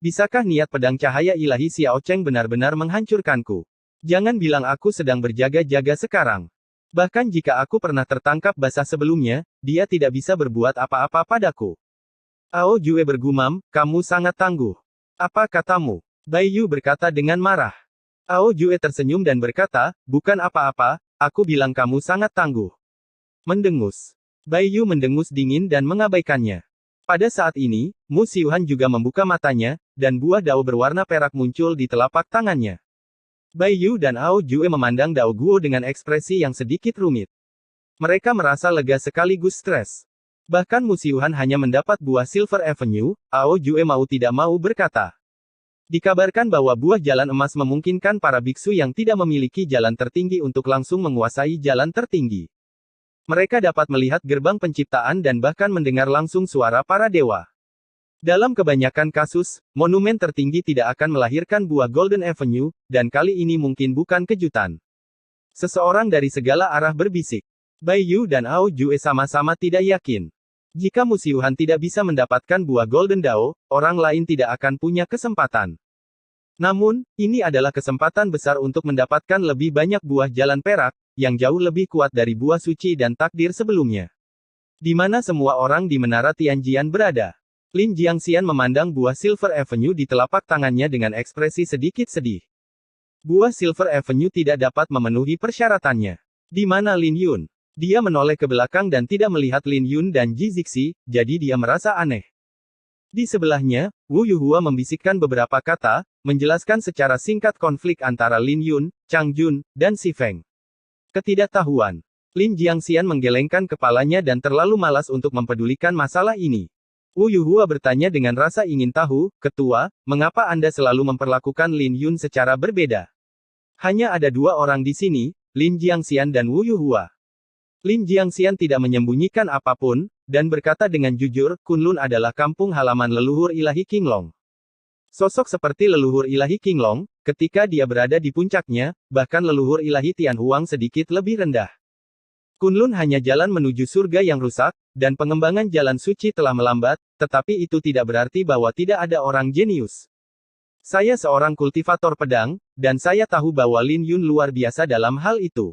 Speaker 2: Bisakah niat pedang cahaya ilahi Xiao Cheng benar-benar menghancurkanku? Jangan bilang aku sedang berjaga-jaga sekarang. Bahkan jika aku pernah tertangkap basah sebelumnya, dia tidak bisa berbuat apa-apa padaku. Ao Jue bergumam, kamu sangat tangguh. Apa katamu? Baiyu berkata dengan marah. Ao Jue tersenyum dan berkata, bukan apa-apa, aku bilang kamu sangat tangguh. Mendengus. Baiyu mendengus dingin dan mengabaikannya. Pada saat ini, Mu Xiuhan juga membuka matanya, dan buah dao berwarna perak muncul di telapak tangannya. Baiyu dan Ao Jue memandang Dao Guo dengan ekspresi yang sedikit rumit. Mereka merasa lega sekaligus stres. Bahkan Mu Xiuhan hanya mendapat buah Silver Avenue, Ao Jue mau tidak mau berkata. Dikabarkan bahwa buah jalan emas memungkinkan para biksu yang tidak memiliki jalan tertinggi untuk langsung menguasai jalan tertinggi. Mereka dapat melihat gerbang penciptaan dan bahkan mendengar langsung suara para dewa. Dalam kebanyakan kasus, monumen tertinggi tidak akan melahirkan buah Golden Avenue, dan kali ini mungkin bukan kejutan. Seseorang dari segala arah berbisik. Baiyu dan Ao Jue sama-sama tidak yakin. Jika Mu Xiuhan tidak bisa mendapatkan buah Golden Dao, orang lain tidak akan punya kesempatan. Namun, ini adalah kesempatan besar untuk mendapatkan lebih banyak buah jalan perak, yang jauh lebih kuat dari buah suci dan takdir sebelumnya. Di mana semua orang di Menara Tianjian berada. Lin Jiangxian memandang buah Silver Avenue di telapak tangannya dengan ekspresi sedikit sedih. Buah Silver Avenue tidak dapat memenuhi persyaratannya. Di mana Lin Yun? Dia menoleh ke belakang dan tidak melihat Lin Yun dan Ji Zixi, jadi dia merasa aneh. Di sebelahnya, Wu Yuhua membisikkan beberapa kata, menjelaskan secara singkat konflik antara Lin Yun, Chang Jun, dan Si Feng. Ketidaktahuan. Lin Jiangxian menggelengkan kepalanya dan terlalu malas untuk mempedulikan masalah ini. Wu Yuhua bertanya dengan rasa ingin tahu, "Ketua, mengapa Anda selalu memperlakukan Lin Yun secara berbeda?" Hanya ada dua orang di sini, Lin Jiangxian dan Wu Yuhua. Lin Jiangxian tidak menyembunyikan apapun, dan berkata dengan jujur, Kunlun adalah kampung halaman leluhur ilahi Qinglong. Sosok seperti leluhur ilahi Qinglong, ketika dia berada di puncaknya, bahkan leluhur ilahi Tianhuang sedikit lebih rendah. Kunlun hanya jalan menuju surga yang rusak, dan pengembangan jalan suci telah melambat, tetapi itu tidak berarti bahwa tidak ada orang jenius. Saya seorang kultivator pedang, dan saya tahu bahwa Lin Yun luar biasa dalam hal itu.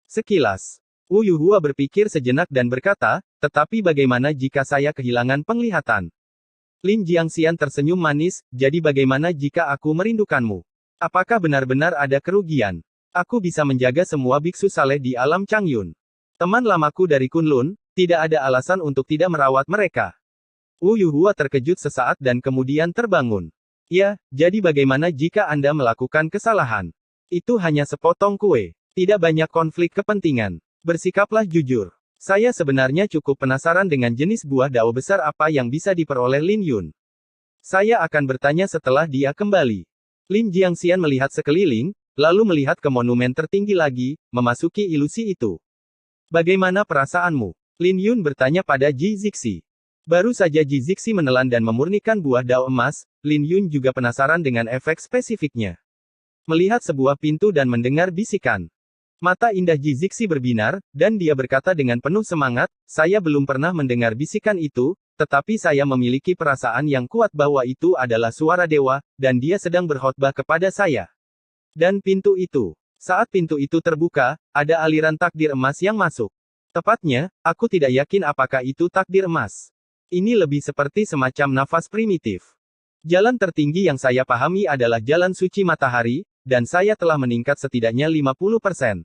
Speaker 2: Sekilas, Wu Yuhua berpikir sejenak dan berkata, tetapi bagaimana jika saya kehilangan penglihatan? Lin Jiangxian tersenyum manis, jadi bagaimana jika aku merindukanmu? Apakah benar-benar ada kerugian? Aku bisa menjaga semua biksu saleh di alam Changyun. Teman lamaku dari Kunlun, tidak ada alasan untuk tidak merawat mereka. Wu Yuhua terkejut sesaat dan kemudian terbangun. Ya, jadi bagaimana jika Anda melakukan kesalahan? Itu hanya sepotong kue. Tidak banyak konflik kepentingan. Bersikaplah jujur. Saya sebenarnya cukup penasaran dengan jenis buah dao besar apa yang bisa diperoleh Lin Yun. Saya akan bertanya setelah dia kembali. Lin Jiangxian melihat sekeliling, lalu melihat ke monumen tertinggi lagi, memasuki ilusi itu. Bagaimana perasaanmu? Lin Yun bertanya pada Ji Zixi. Baru saja Ji Zixi menelan dan memurnikan buah dao emas, Lin Yun juga penasaran dengan efek spesifiknya. Melihat sebuah pintu dan mendengar bisikan. Mata indah Ji Zixi berbinar, dan dia berkata dengan penuh semangat, saya belum pernah mendengar bisikan itu, tetapi saya memiliki perasaan yang kuat bahwa itu adalah suara dewa, dan dia sedang berkhotbah kepada saya. Dan pintu itu. Saat pintu itu terbuka, ada aliran takdir emas yang masuk. Tepatnya, aku tidak yakin apakah itu takdir emas. Ini lebih seperti semacam nafas primitif. Jalan tertinggi yang saya pahami adalah jalan suci matahari, dan saya telah meningkat setidaknya 50%.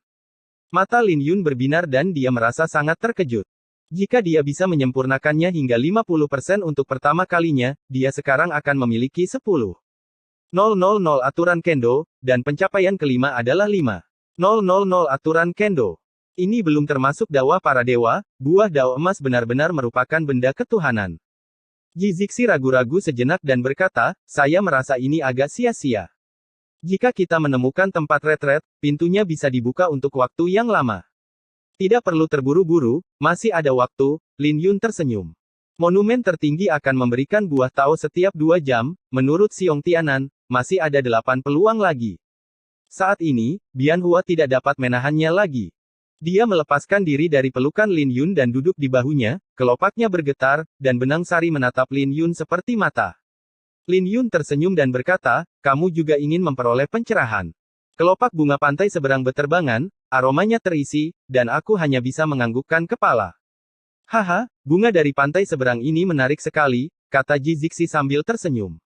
Speaker 2: Mata Lin Yun berbinar dan dia merasa sangat terkejut. Jika dia bisa menyempurnakannya hingga 50% untuk pertama kalinya, dia sekarang akan memiliki 10.000 aturan kendo, dan pencapaian kelima adalah 5.000 aturan kendo. Ini belum termasuk dawa para dewa, buah dao emas benar-benar merupakan benda ketuhanan. Ji Zixi ragu-ragu sejenak dan berkata, saya merasa ini agak sia-sia. Jika kita menemukan tempat retret, pintunya bisa dibuka untuk waktu yang lama. Tidak perlu terburu-buru, masih ada waktu, Lin Yun tersenyum. Monumen tertinggi akan memberikan buah tao setiap 2 jam, menurut Xiong Tianan, masih ada 8 peluang lagi. Saat ini, Bian Hua tidak dapat menahannya lagi. Dia melepaskan diri dari pelukan Lin Yun dan duduk di bahunya, kelopaknya bergetar, dan benang sari menatap Lin Yun seperti mata. Lin Yun tersenyum dan berkata, kamu juga ingin memperoleh pencerahan. Kelopak bunga pantai seberang beterbangan, aromanya terisi, dan aku hanya bisa menganggukkan kepala. Haha, bunga dari pantai seberang ini menarik sekali, kata Ji Zixi sambil tersenyum.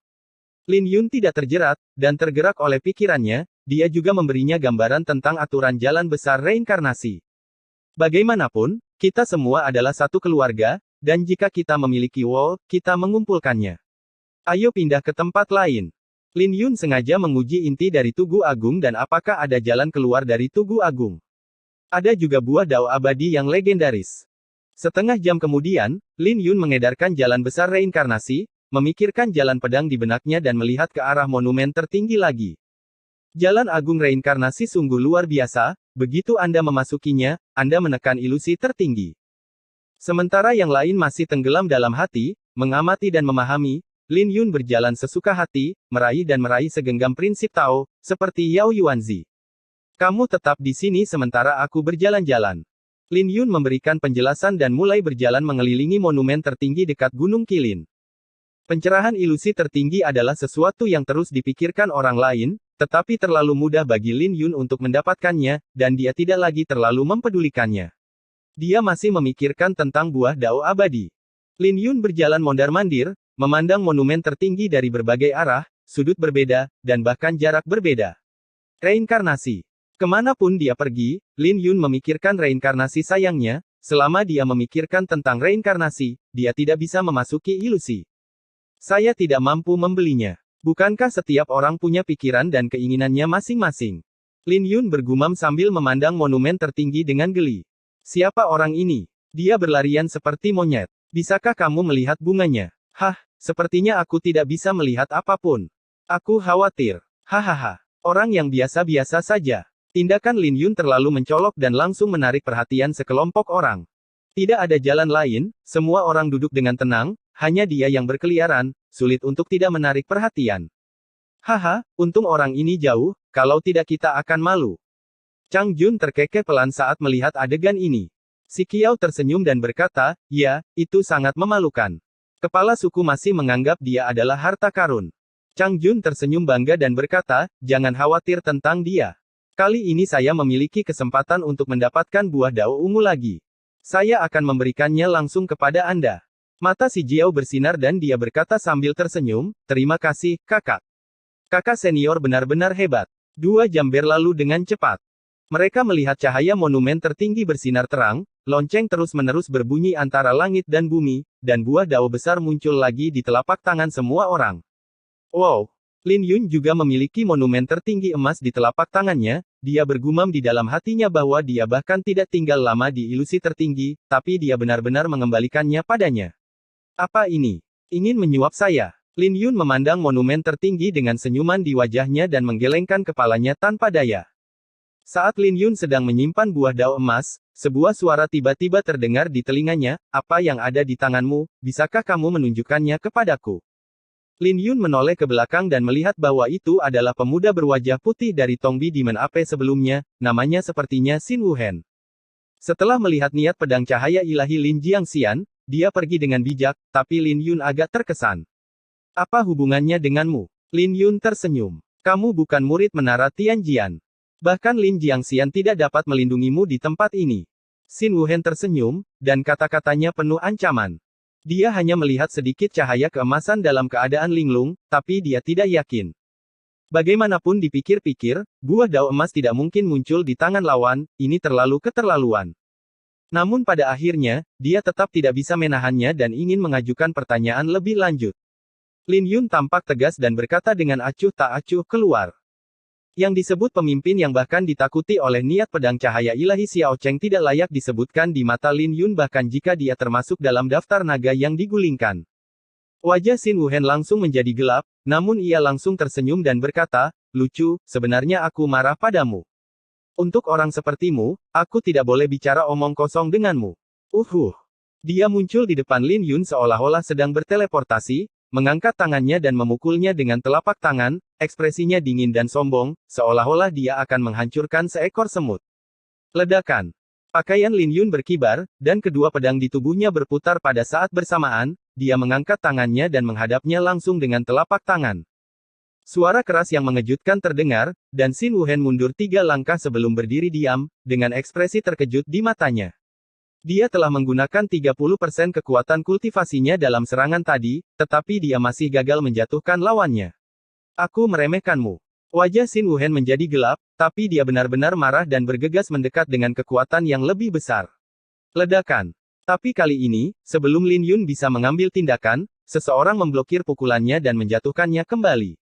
Speaker 2: Lin Yun tidak terjerat, dan tergerak oleh pikirannya, dia juga memberinya gambaran tentang aturan jalan besar reinkarnasi. Bagaimanapun, kita semua adalah satu keluarga, dan jika kita memiliki wall, kita mengumpulkannya. Ayo pindah ke tempat lain. Lin Yun sengaja menguji inti dari Tugu Agung dan apakah ada jalan keluar dari Tugu Agung. Ada juga buah dao abadi yang legendaris. Setengah jam kemudian, Lin Yun mengedarkan jalan besar reinkarnasi, memikirkan jalan pedang di benaknya dan melihat ke arah monumen tertinggi lagi. Jalan agung reinkarnasi sungguh luar biasa, begitu Anda memasukinya, Anda menekan ilusi tertinggi. Sementara yang lain masih tenggelam dalam hati, mengamati dan memahami, Lin Yun berjalan sesuka hati, meraih segenggam prinsip Tao, seperti Yao Yuanzi. Kamu tetap di sini sementara aku berjalan-jalan. Lin Yun memberikan penjelasan dan mulai berjalan mengelilingi monumen tertinggi dekat Gunung Qilin. Pencerahan ilusi tertinggi adalah sesuatu yang terus dipikirkan orang lain, tetapi terlalu mudah bagi Lin Yun untuk mendapatkannya, dan dia tidak lagi terlalu mempedulikannya. Dia masih memikirkan tentang buah dao abadi. Lin Yun berjalan mondar-mandir, memandang monumen tertinggi dari berbagai arah, sudut berbeda, dan bahkan jarak berbeda. Reinkarnasi. Kemanapun dia pergi, Lin Yun memikirkan reinkarnasi sayangnya, selama dia memikirkan tentang reinkarnasi, dia tidak bisa memasuki ilusi. Saya tidak mampu membelinya. Bukankah setiap orang punya pikiran dan keinginannya masing-masing? Lin Yun bergumam sambil memandang monumen tertinggi dengan geli. Siapa orang ini? Dia berlarian seperti monyet. Bisakah kamu melihat bunganya? Hah, sepertinya aku tidak bisa melihat apapun. Aku khawatir. Hahaha. Orang yang biasa-biasa saja. Tindakan Lin Yun terlalu mencolok dan langsung menarik perhatian sekelompok orang. Tidak ada jalan lain, semua orang duduk dengan tenang, hanya dia yang berkeliaran, sulit untuk tidak menarik perhatian. Haha, untung orang ini jauh, kalau tidak kita akan malu. Chang Jun terkekeh pelan saat melihat adegan ini. Si Qiao tersenyum dan berkata, ya, itu sangat memalukan. Kepala suku masih menganggap dia adalah harta karun. Chang Jun tersenyum bangga dan berkata, jangan khawatir tentang dia. Kali ini saya memiliki kesempatan untuk mendapatkan buah dao ungu lagi. Saya akan memberikannya langsung kepada Anda. Mata si Jiao bersinar dan dia berkata sambil tersenyum, terima kasih, kakak. Kakak senior benar-benar hebat. 2 jam berlalu dengan cepat. Mereka melihat cahaya monumen tertinggi bersinar terang, lonceng terus-menerus berbunyi antara langit dan bumi, dan buah dao besar muncul lagi di telapak tangan semua orang. Wow! Lin Yun juga memiliki monumen tertinggi emas di telapak tangannya, dia bergumam di dalam hatinya bahwa dia bahkan tidak tinggal lama di ilusi tertinggi, tapi dia benar-benar mengembalikannya padanya. Apa ini? Ingin menyuap saya? Lin Yun memandang monumen tertinggi dengan senyuman di wajahnya dan menggelengkan kepalanya tanpa daya. Saat Lin Yun sedang menyimpan buah dao emas, sebuah suara tiba-tiba terdengar di telinganya, apa yang ada di tanganmu, bisakah kamu menunjukkannya kepadaku? Lin Yun menoleh ke belakang dan melihat bahwa itu adalah pemuda berwajah putih dari Tongbi Demon Ape sebelumnya, namanya sepertinya Xin Wuhen. Setelah melihat niat pedang cahaya ilahi Lin Jiangxian, dia pergi dengan bijak, tapi Lin Yun agak terkesan. Apa hubungannya denganmu? Lin Yun tersenyum. Kamu bukan murid menara Tianjian. Bahkan Lin Jiangxian tidak dapat melindungimu di tempat ini. Xin Wuhen tersenyum, dan kata-katanya penuh ancaman. Dia hanya melihat sedikit cahaya keemasan dalam keadaan linglung, tapi dia tidak yakin. Bagaimanapun dipikir-pikir, buah dao emas tidak mungkin muncul di tangan lawan, ini terlalu keterlaluan. Namun pada akhirnya, dia tetap tidak bisa menahannya dan ingin mengajukan pertanyaan lebih lanjut. Lin Yun tampak tegas dan berkata dengan acuh tak acuh keluar. Yang disebut pemimpin yang bahkan ditakuti oleh niat pedang cahaya ilahi Xiao Cheng tidak layak disebutkan di mata Lin Yun bahkan jika dia termasuk dalam daftar naga yang digulingkan. Wajah Xin Wuhen langsung menjadi gelap, namun ia langsung tersenyum dan berkata, lucu, sebenarnya aku marah padamu. Untuk orang sepertimu, aku tidak boleh bicara omong kosong denganmu. Dia muncul di depan Lin Yun seolah-olah sedang berteleportasi, mengangkat tangannya dan memukulnya dengan telapak tangan, ekspresinya dingin dan sombong, seolah-olah dia akan menghancurkan seekor semut. Ledakan. Pakaian Lin Yun berkibar, dan kedua pedang di tubuhnya berputar pada saat bersamaan, dia mengangkat tangannya dan menghadapnya langsung dengan telapak tangan. Suara keras yang mengejutkan terdengar, dan Xin Wuhen mundur 3 langkah sebelum berdiri diam, dengan ekspresi terkejut di matanya. Dia telah menggunakan 30% kekuatan kultivasinya dalam serangan tadi, tetapi dia masih gagal menjatuhkan lawannya. Aku meremehkanmu. Wajah Xin Wuhen menjadi gelap, tapi dia benar-benar marah dan bergegas mendekat dengan kekuatan yang lebih besar. Ledakan. Tapi kali ini, sebelum Lin Yun bisa mengambil tindakan, seseorang memblokir pukulannya dan menjatuhkannya kembali.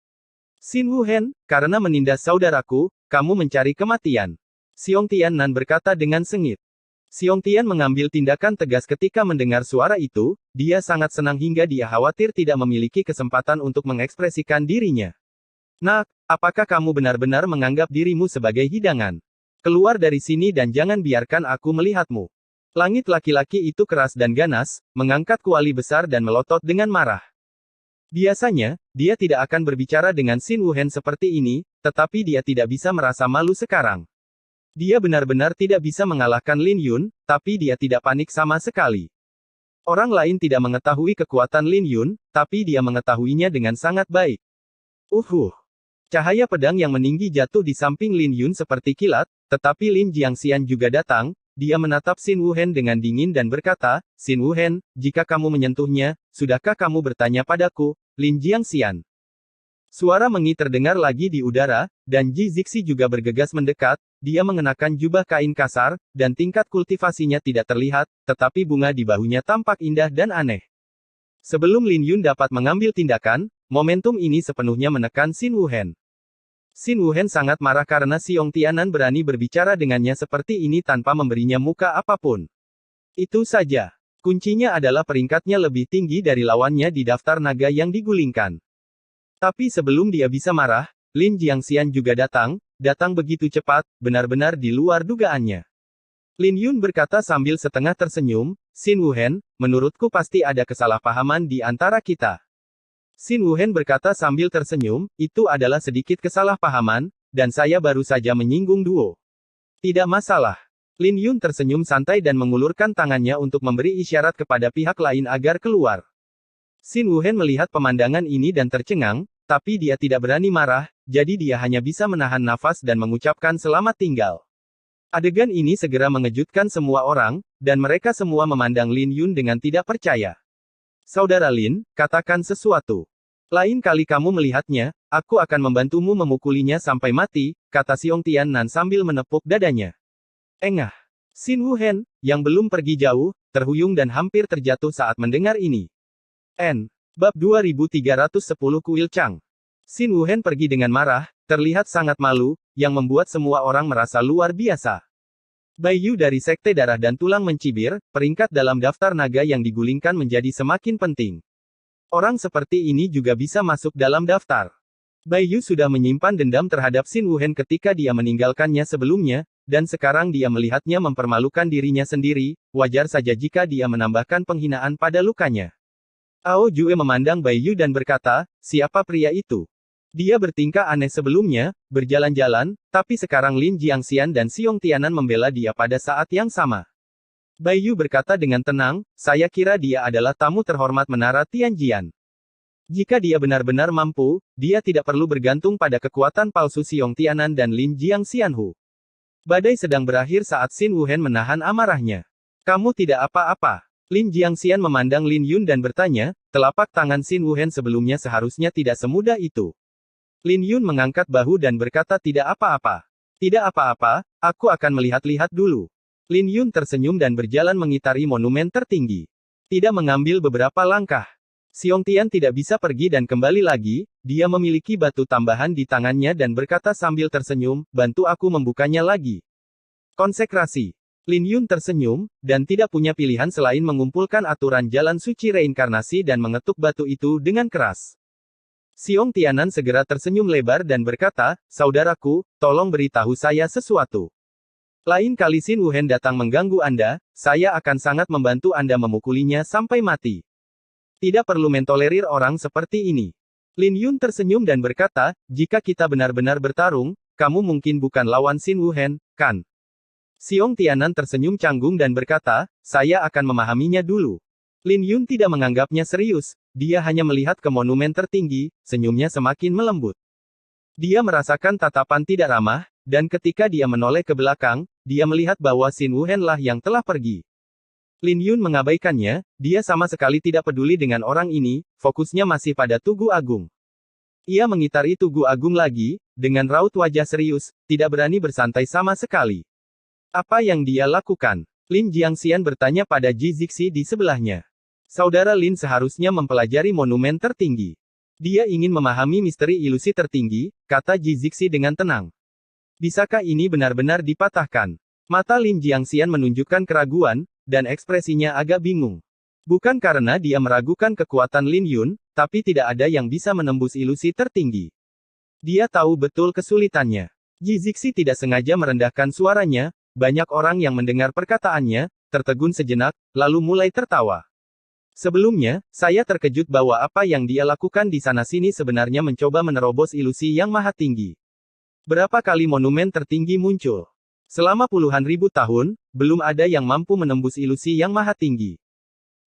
Speaker 2: Xin Wuhen, karena menindas saudaraku, kamu mencari kematian. Xiong Tiannan berkata dengan sengit. Xiong Tian mengambil tindakan tegas ketika mendengar suara itu, dia sangat senang hingga dia khawatir tidak memiliki kesempatan untuk mengekspresikan dirinya. Nak, apakah kamu benar-benar menganggap dirimu sebagai hidangan? Keluar dari sini dan jangan biarkan aku melihatmu. Langit laki-laki itu keras dan ganas, mengangkat kuali besar dan melotot dengan marah. Biasanya, dia tidak akan berbicara dengan Xin Wuhen seperti ini, tetapi dia tidak bisa merasa malu sekarang. Dia benar-benar tidak bisa mengalahkan Lin Yun, tapi dia tidak panik sama sekali. Orang lain tidak mengetahui kekuatan Lin Yun, tapi dia mengetahuinya dengan sangat baik. Cahaya pedang yang meninggi jatuh di samping Lin Yun seperti kilat, tetapi Lin Jiangxian juga datang, dia menatap Xin Wuhen dengan dingin dan berkata, Xin Wuhen, jika kamu menyentuhnya, sudahkah kamu bertanya padaku, Lin Jiangxian? Suara mengi terdengar lagi di udara, dan Ji Zixi juga bergegas mendekat, dia mengenakan jubah kain kasar, dan tingkat kultivasinya tidak terlihat, tetapi bunga di bahunya tampak indah dan aneh. Sebelum Lin Yun dapat mengambil tindakan, momentum ini sepenuhnya menekan Xin Wuhen. Xin Wuhen sangat marah karena Xiong Tianan berani berbicara dengannya seperti ini tanpa memberinya muka apapun. Itu saja. Kuncinya adalah peringkatnya lebih tinggi dari lawannya di daftar naga yang digulingkan. Tapi sebelum dia bisa marah, Lin Jiangxian juga datang begitu cepat, benar-benar di luar dugaannya. Lin Yun berkata sambil setengah tersenyum, Xin Wuhen, menurutku pasti ada kesalahpahaman di antara kita. Xin Wuhen berkata sambil tersenyum, itu adalah sedikit kesalahpahaman, dan saya baru saja menyinggung duo. Tidak masalah. Lin Yun tersenyum santai dan mengulurkan tangannya untuk memberi isyarat kepada pihak lain agar keluar. Xin Wuhen melihat pemandangan ini dan tercengang, tapi dia tidak berani marah, jadi dia hanya bisa menahan nafas dan mengucapkan selamat tinggal. Adegan ini segera mengejutkan semua orang, dan mereka semua memandang Lin Yun dengan tidak percaya. Saudara Lin, katakan sesuatu. Lain kali kamu melihatnya, aku akan membantumu memukulinya sampai mati, kata Xiong Tianan sambil menepuk dadanya. Engah. Xin Wuhen, yang belum pergi jauh, terhuyung dan hampir terjatuh saat mendengar ini. Bab 2310 Kuil Chang. Xin Wuhen pergi dengan marah, terlihat sangat malu, yang membuat semua orang merasa luar biasa. Bai Yu dari Sekte Darah dan Tulang mencibir, peringkat dalam daftar naga yang digulingkan menjadi semakin penting. Orang seperti ini juga bisa masuk dalam daftar. Bai Yu sudah menyimpan dendam terhadap Xin Wuhen ketika dia meninggalkannya sebelumnya, dan sekarang dia melihatnya mempermalukan dirinya sendiri, wajar saja jika dia menambahkan penghinaan pada lukanya. Ao Jue memandang Bai Yu dan berkata, siapa pria itu? Dia bertingkah aneh sebelumnya, berjalan-jalan, tapi sekarang Lin Jiangxian dan Xiong Tianan membela dia pada saat yang sama. Bai Yu berkata dengan tenang, saya kira dia adalah tamu terhormat Menara Tianjian. Jika dia benar-benar mampu, dia tidak perlu bergantung pada kekuatan palsu Xiong Tianan dan Lin Jiangxianhu. Badai sedang berakhir saat Xin Wuhen menahan amarahnya. Kamu tidak apa-apa. Lin Jiangxian memandang Lin Yun dan bertanya, telapak tangan Xin Wuhen sebelumnya seharusnya tidak semudah itu. Lin Yun mengangkat bahu dan berkata tidak apa-apa. Tidak apa-apa, aku akan melihat-lihat dulu. Lin Yun tersenyum dan berjalan mengitari monumen tertinggi. Tidak mengambil beberapa langkah. Xiong Tian tidak bisa pergi dan kembali lagi, dia memiliki batu tambahan di tangannya dan berkata sambil tersenyum, bantu aku membukanya lagi. Konsekrasi. Lin Yun tersenyum, dan tidak punya pilihan selain mengumpulkan aturan jalan suci reinkarnasi dan mengetuk batu itu dengan keras. Xiong Tianan segera tersenyum lebar dan berkata, saudaraku, tolong beritahu saya sesuatu. Lain kali Xin Wuhen datang mengganggu Anda, saya akan sangat membantu Anda memukulinya sampai mati. Tidak perlu mentolerir orang seperti ini. Lin Yun tersenyum dan berkata, jika kita benar-benar bertarung, kamu mungkin bukan lawan Xin Wuhen, kan? Xiong Tianan tersenyum canggung dan berkata, saya akan memahaminya dulu. Lin Yun tidak menganggapnya serius, dia hanya melihat ke monumen tertinggi, senyumnya semakin melembut. Dia merasakan tatapan tidak ramah, dan ketika dia menoleh ke belakang, dia melihat bahwa Xin Wuhen lah yang telah pergi. Lin Yun mengabaikannya, dia sama sekali tidak peduli dengan orang ini, fokusnya masih pada Tugu Agung. Ia mengitari Tugu Agung lagi, dengan raut wajah serius, tidak berani bersantai sama sekali. Apa yang dia lakukan? Lin Jiangxian bertanya pada Ji Zixi di sebelahnya. Saudara Lin seharusnya mempelajari monumen tertinggi. Dia ingin memahami misteri ilusi tertinggi, kata Ji Zixi dengan tenang. Bisakah ini benar-benar dipatahkan? Mata Lin Jiangxian menunjukkan keraguan, dan ekspresinya agak bingung. Bukan karena dia meragukan kekuatan Lin Yun, tapi tidak ada yang bisa menembus ilusi tertinggi. Dia tahu betul kesulitannya. Ji Zixi tidak sengaja merendahkan suaranya, banyak orang yang mendengar perkataannya, tertegun sejenak, lalu mulai tertawa. Sebelumnya, saya terkejut bahwa apa yang dia lakukan di sana-sini sebenarnya mencoba menerobos ilusi yang maha tinggi. Berapa kali monumen tertinggi muncul? Selama puluhan ribu tahun, belum ada yang mampu menembus ilusi yang maha tinggi.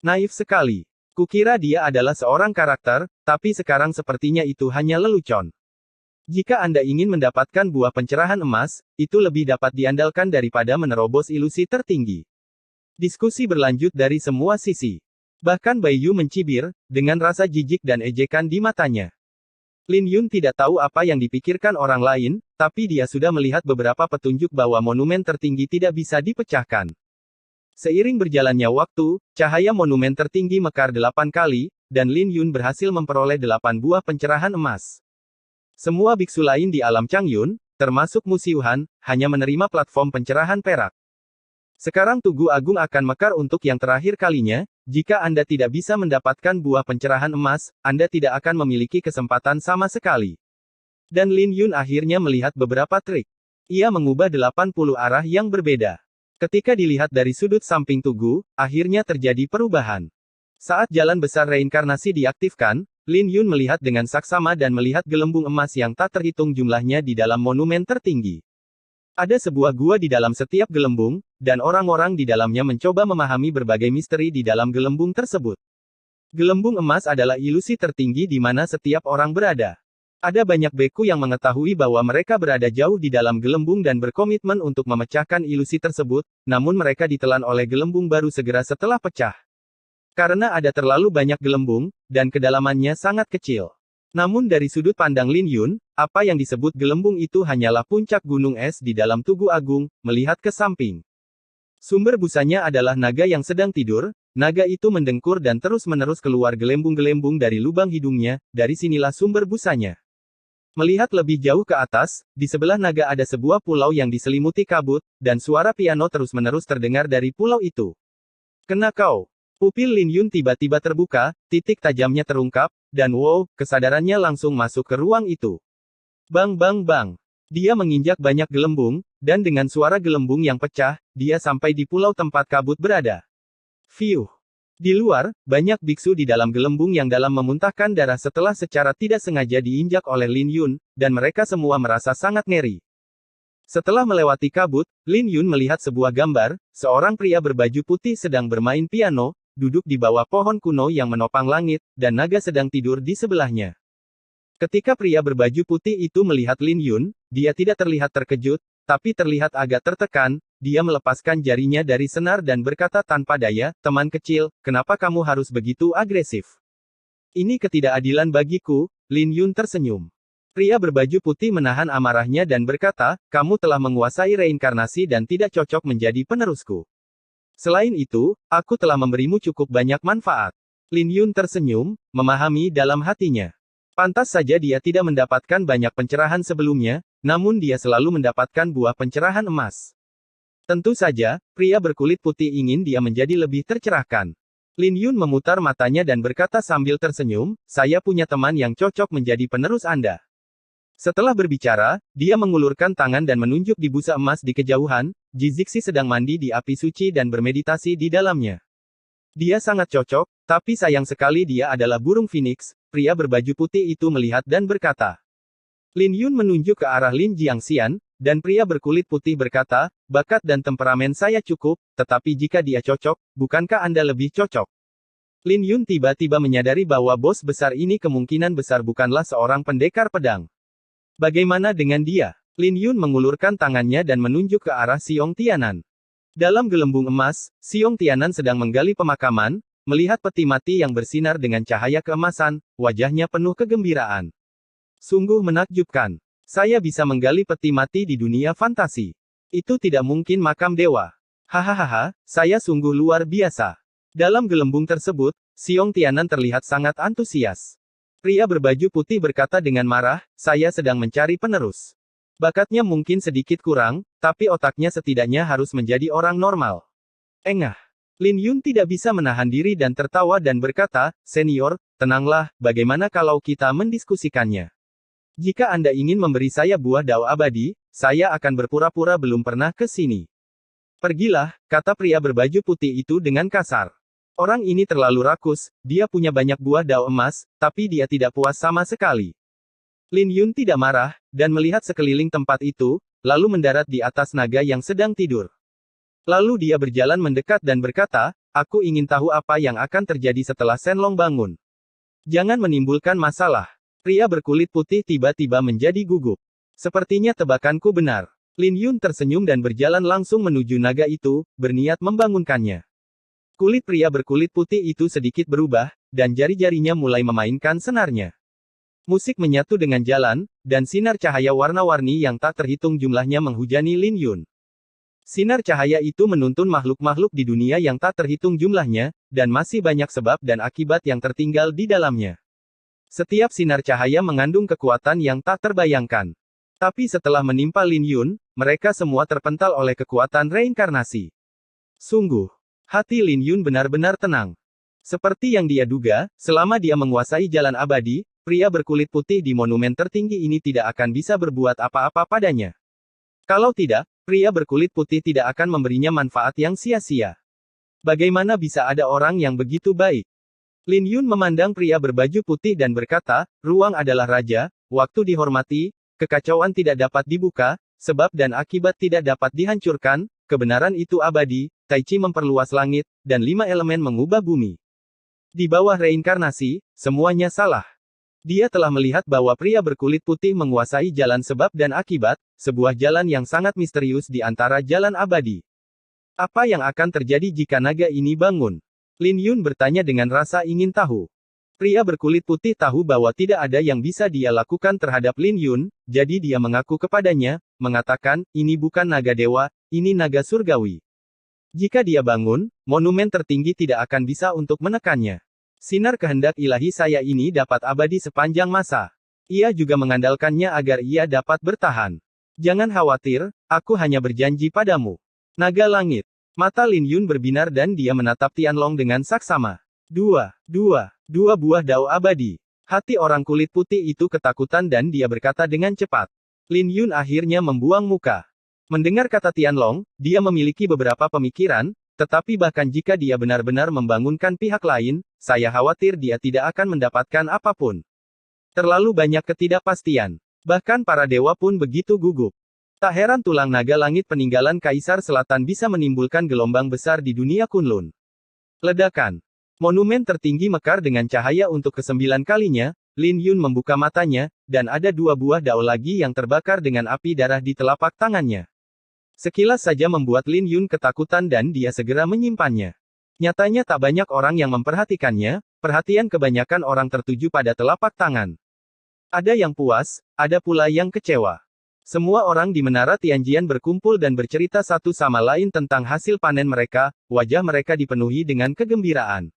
Speaker 2: Naif sekali. Kukira dia adalah seorang karakter, tapi sekarang sepertinya itu hanya lelucon. Jika Anda ingin mendapatkan buah pencerahan emas, itu lebih dapat diandalkan daripada menerobos ilusi tertinggi. Diskusi berlanjut dari semua sisi. Bahkan Bai Yu mencibir, dengan rasa jijik dan ejekan di matanya. Lin Yun tidak tahu apa yang dipikirkan orang lain, tapi dia sudah melihat beberapa petunjuk bahwa monumen tertinggi tidak bisa dipecahkan. Seiring berjalannya waktu, cahaya monumen tertinggi mekar 8 kali, dan Lin Yun berhasil memperoleh 8 buah pencerahan emas. Semua biksu lain di alam Changyun, termasuk Musiuhan, hanya menerima platform pencerahan perak. Sekarang Tugu Agung akan mekar untuk yang terakhir kalinya. Jika Anda tidak bisa mendapatkan buah pencerahan emas, Anda tidak akan memiliki kesempatan sama sekali. Dan Lin Yun akhirnya melihat beberapa trik. Ia mengubah 80 arah yang berbeda. Ketika dilihat dari sudut samping Tugu, akhirnya terjadi perubahan. Saat jalan besar reinkarnasi diaktifkan, Lin Yun melihat dengan saksama dan melihat gelembung emas yang tak terhitung jumlahnya di dalam monumen tertinggi. Ada sebuah gua di dalam setiap gelembung, dan orang-orang di dalamnya mencoba memahami berbagai misteri di dalam gelembung tersebut. Gelembung emas adalah ilusi tertinggi di mana setiap orang berada. Ada banyak beku yang mengetahui bahwa mereka berada jauh di dalam gelembung dan berkomitmen untuk memecahkan ilusi tersebut, namun mereka ditelan oleh gelembung baru segera setelah pecah. Karena ada terlalu banyak gelembung, dan kedalamannya sangat kecil. Namun dari sudut pandang Lin Yun, apa yang disebut gelembung itu hanyalah puncak gunung es di dalam Tugu Agung, melihat ke samping. Sumber busanya adalah naga yang sedang tidur. Naga itu mendengkur dan terus-menerus keluar gelembung-gelembung dari lubang hidungnya, dari sinilah sumber busanya. Melihat lebih jauh ke atas, di sebelah naga ada sebuah pulau yang diselimuti kabut, dan suara piano terus-menerus terdengar dari pulau itu. Kena kau. Pupil Lin Yun tiba-tiba terbuka, titik tajamnya terungkap, dan wow, kesadarannya langsung masuk ke ruang itu. Bang bang bang. Dia menginjak banyak gelembung, dan dengan suara gelembung yang pecah, dia sampai di pulau tempat kabut berada. Fiuh. Di luar, banyak biksu di dalam gelembung yang dalam memuntahkan darah setelah secara tidak sengaja diinjak oleh Lin Yun, dan mereka semua merasa sangat ngeri. Setelah melewati kabut, Lin Yun melihat sebuah gambar, seorang pria berbaju putih sedang bermain piano, duduk di bawah pohon kuno yang menopang langit, dan naga sedang tidur di sebelahnya. Ketika pria berbaju putih itu melihat Lin Yun, dia tidak terlihat terkejut, tapi terlihat agak tertekan. Dia melepaskan jarinya dari senar dan berkata tanpa daya, "Teman kecil, kenapa kamu harus begitu agresif? Ini ketidakadilan bagiku." Lin Yun tersenyum. Pria berbaju putih menahan amarahnya dan berkata, "Kamu telah menguasai reinkarnasi dan tidak cocok menjadi penerusku. Selain itu, aku telah memberimu cukup banyak manfaat." Lin Yun tersenyum, memahami dalam hatinya. Pantas saja dia tidak mendapatkan banyak pencerahan sebelumnya, namun dia selalu mendapatkan buah pencerahan emas. Tentu saja, pria berkulit putih ingin dia menjadi lebih tercerahkan. Lin Yun memutar matanya dan berkata sambil tersenyum, "Saya punya teman yang cocok menjadi penerus Anda." Setelah berbicara, dia mengulurkan tangan dan menunjuk di busa emas di kejauhan. Jizixi sedang mandi di api suci dan bermeditasi di dalamnya. Dia sangat cocok, tapi sayang sekali dia adalah burung phoenix. Pria berbaju putih itu melihat dan berkata. Lin Yun menunjuk ke arah Lin Jiangxian, dan pria berkulit putih berkata, "Bakat dan temperamen saya cukup, tetapi jika dia cocok, bukankah Anda lebih cocok?" Lin Yun tiba-tiba menyadari bahwa bos besar ini kemungkinan besar bukanlah seorang pendekar pedang. Bagaimana dengan dia? Lin Yun mengulurkan tangannya dan menunjuk ke arah Xiong Tianan. Dalam gelembung emas, Xiong Tianan sedang menggali pemakaman, melihat peti mati yang bersinar dengan cahaya keemasan, wajahnya penuh kegembiraan. Sungguh menakjubkan. Saya bisa menggali peti mati di dunia fantasi. Itu tidak mungkin makam dewa. Hahaha, saya sungguh luar biasa. Dalam gelembung tersebut, Xiong Tianan terlihat sangat antusias. Pria berbaju putih berkata dengan marah, "Saya sedang mencari penerus. Bakatnya mungkin sedikit kurang, tapi otaknya setidaknya harus menjadi orang normal." Engah. Lin Yun tidak bisa menahan diri dan tertawa dan berkata, "Senior, tenanglah, bagaimana kalau kita mendiskusikannya? Jika Anda ingin memberi saya buah dao abadi, saya akan berpura-pura belum pernah ke sini." "Pergilah," kata pria berbaju putih itu dengan kasar. Orang ini terlalu rakus, dia punya banyak buah dao emas, tapi dia tidak puas sama sekali. Lin Yun tidak marah, dan melihat sekeliling tempat itu, lalu mendarat di atas naga yang sedang tidur. Lalu dia berjalan mendekat dan berkata, "Aku ingin tahu apa yang akan terjadi setelah Shenlong bangun. Jangan menimbulkan masalah." Pria berkulit putih tiba-tiba menjadi gugup. Sepertinya tebakanku benar. Lin Yun tersenyum dan berjalan langsung menuju naga itu, berniat membangunkannya. Kulit pria berkulit putih itu sedikit berubah, dan jari-jarinya mulai memainkan senarnya. Musik menyatu dengan jalan, dan sinar cahaya warna-warni yang tak terhitung jumlahnya menghujani Lin Yun. Sinar cahaya itu menuntun makhluk-makhluk di dunia yang tak terhitung jumlahnya, dan masih banyak sebab dan akibat yang tertinggal di dalamnya. Setiap sinar cahaya mengandung kekuatan yang tak terbayangkan. Tapi setelah menimpa Lin Yun, mereka semua terpental oleh kekuatan reinkarnasi. Sungguh, hati Lin Yun benar-benar tenang. Seperti yang dia duga, selama dia menguasai jalan abadi, pria berkulit putih di monumen tertinggi ini tidak akan bisa berbuat apa-apa padanya. Kalau tidak, pria berkulit putih tidak akan memberinya manfaat yang sia-sia. Bagaimana bisa ada orang yang begitu baik? Lin Yun memandang pria berbaju putih dan berkata, ruang adalah raja, waktu dihormati, kekacauan tidak dapat dibuka, sebab dan akibat tidak dapat dihancurkan, kebenaran itu abadi, Tai Chi memperluas langit, dan 5 elemen mengubah bumi. Di bawah reinkarnasi, semuanya salah. Dia telah melihat bahwa pria berkulit putih menguasai jalan sebab dan akibat, sebuah jalan yang sangat misterius di antara jalan abadi. Apa yang akan terjadi jika naga ini bangun? Lin Yun bertanya dengan rasa ingin tahu. Pria berkulit putih tahu bahwa tidak ada yang bisa dia lakukan terhadap Lin Yun, jadi dia mengaku kepadanya, mengatakan, ini bukan naga dewa, ini naga surgawi. Jika dia bangun, monumen tertinggi tidak akan bisa untuk menekannya. Sinar kehendak ilahi saya ini dapat abadi sepanjang masa. Ia juga mengandalkannya agar ia dapat bertahan. Jangan khawatir, aku hanya berjanji padamu. Naga langit. Mata Lin Yun berbinar dan dia menatap Tianlong dengan saksama. Dua buah dao abadi. Hati orang kulit putih itu ketakutan dan dia berkata dengan cepat. Lin Yun akhirnya membuang muka. Mendengar kata Tianlong, dia memiliki beberapa pemikiran, tetapi bahkan jika dia benar-benar membangunkan pihak lain, saya khawatir dia tidak akan mendapatkan apapun. Terlalu banyak ketidakpastian. Bahkan para dewa pun begitu gugup. Tak heran tulang naga langit peninggalan Kaisar Selatan bisa menimbulkan gelombang besar di dunia Kunlun. Ledakan. Monumen tertinggi mekar dengan cahaya untuk ke-9 kalinya, Lin Yun membuka matanya, dan ada 2 buah dao lagi yang terbakar dengan api darah di telapak tangannya. Sekilas saja membuat Lin Yun ketakutan dan dia segera menyimpannya. Nyatanya tak banyak orang yang memperhatikannya, perhatian kebanyakan orang tertuju pada telapak tangan. Ada yang puas, ada pula yang kecewa. Semua orang di Menara Tianjian berkumpul dan bercerita satu sama lain tentang hasil panen mereka, wajah mereka dipenuhi dengan kegembiraan.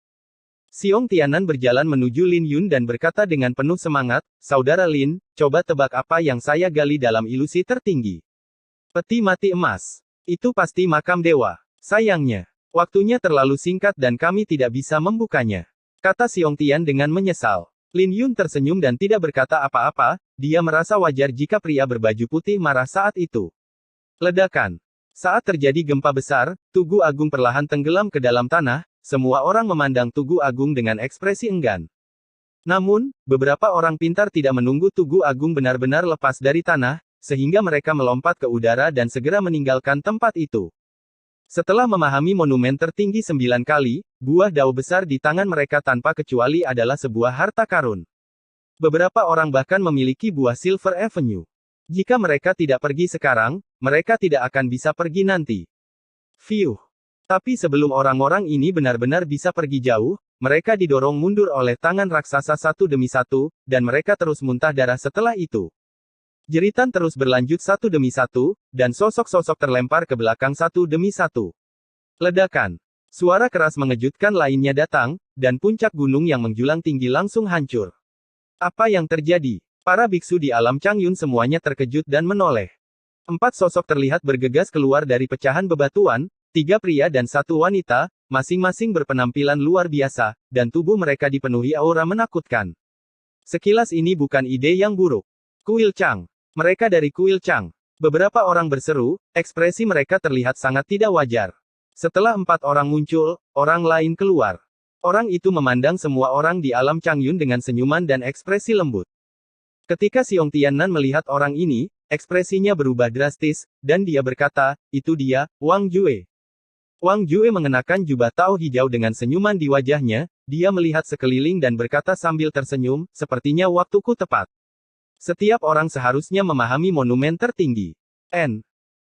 Speaker 2: Xiong Tianan berjalan menuju Lin Yun dan berkata dengan penuh semangat, Saudara Lin, coba tebak apa yang saya gali dalam ilusi tertinggi. Peti mati emas. Itu pasti makam dewa. Sayangnya, waktunya terlalu singkat dan kami tidak bisa membukanya. Kata Xiong Tian dengan menyesal. Lin Yun tersenyum dan tidak berkata apa-apa, dia merasa wajar jika pria berbaju putih marah saat itu. Ledakan. Saat terjadi gempa besar, Tugu Agung perlahan tenggelam ke dalam tanah, semua orang memandang Tugu Agung dengan ekspresi enggan. Namun, beberapa orang pintar tidak menunggu Tugu Agung benar-benar lepas dari tanah, sehingga mereka melompat ke udara dan segera meninggalkan tempat itu. Setelah memahami monumen tertinggi 9 kali, buah dao besar di tangan mereka tanpa kecuali adalah sebuah harta karun. Beberapa orang bahkan memiliki buah Silver Avenue. Jika mereka tidak pergi sekarang, mereka tidak akan bisa pergi nanti. Fiuh. Tapi sebelum orang-orang ini benar-benar bisa pergi jauh, mereka didorong mundur oleh tangan raksasa satu demi satu, dan mereka terus muntah darah setelah itu. Jeritan terus berlanjut satu demi satu, dan sosok-sosok terlempar ke belakang satu demi satu. Ledakan. Suara keras mengejutkan lainnya datang, dan puncak gunung yang menjulang tinggi langsung hancur. Apa yang terjadi? Para biksu di alam Changyun semuanya terkejut dan menoleh. 4 sosok terlihat bergegas keluar dari pecahan bebatuan, 3 pria dan 1 wanita, masing-masing berpenampilan luar biasa, dan tubuh mereka dipenuhi aura menakutkan. Sekilas ini bukan ide yang buruk. Kuil Chang. Mereka dari Kuil Chang. Beberapa orang berseru, ekspresi mereka terlihat sangat tidak wajar. Setelah 4 orang muncul, orang lain keluar. Orang itu memandang semua orang di alam Changyun dengan senyuman dan ekspresi lembut. Ketika Xiong Tianan melihat orang ini, ekspresinya berubah drastis, dan dia berkata, itu dia, Wang Jue. Wang Jue mengenakan jubah tao hijau dengan senyuman di wajahnya, dia melihat sekeliling dan berkata sambil tersenyum, sepertinya waktuku tepat. Setiap orang seharusnya memahami monumen tertinggi.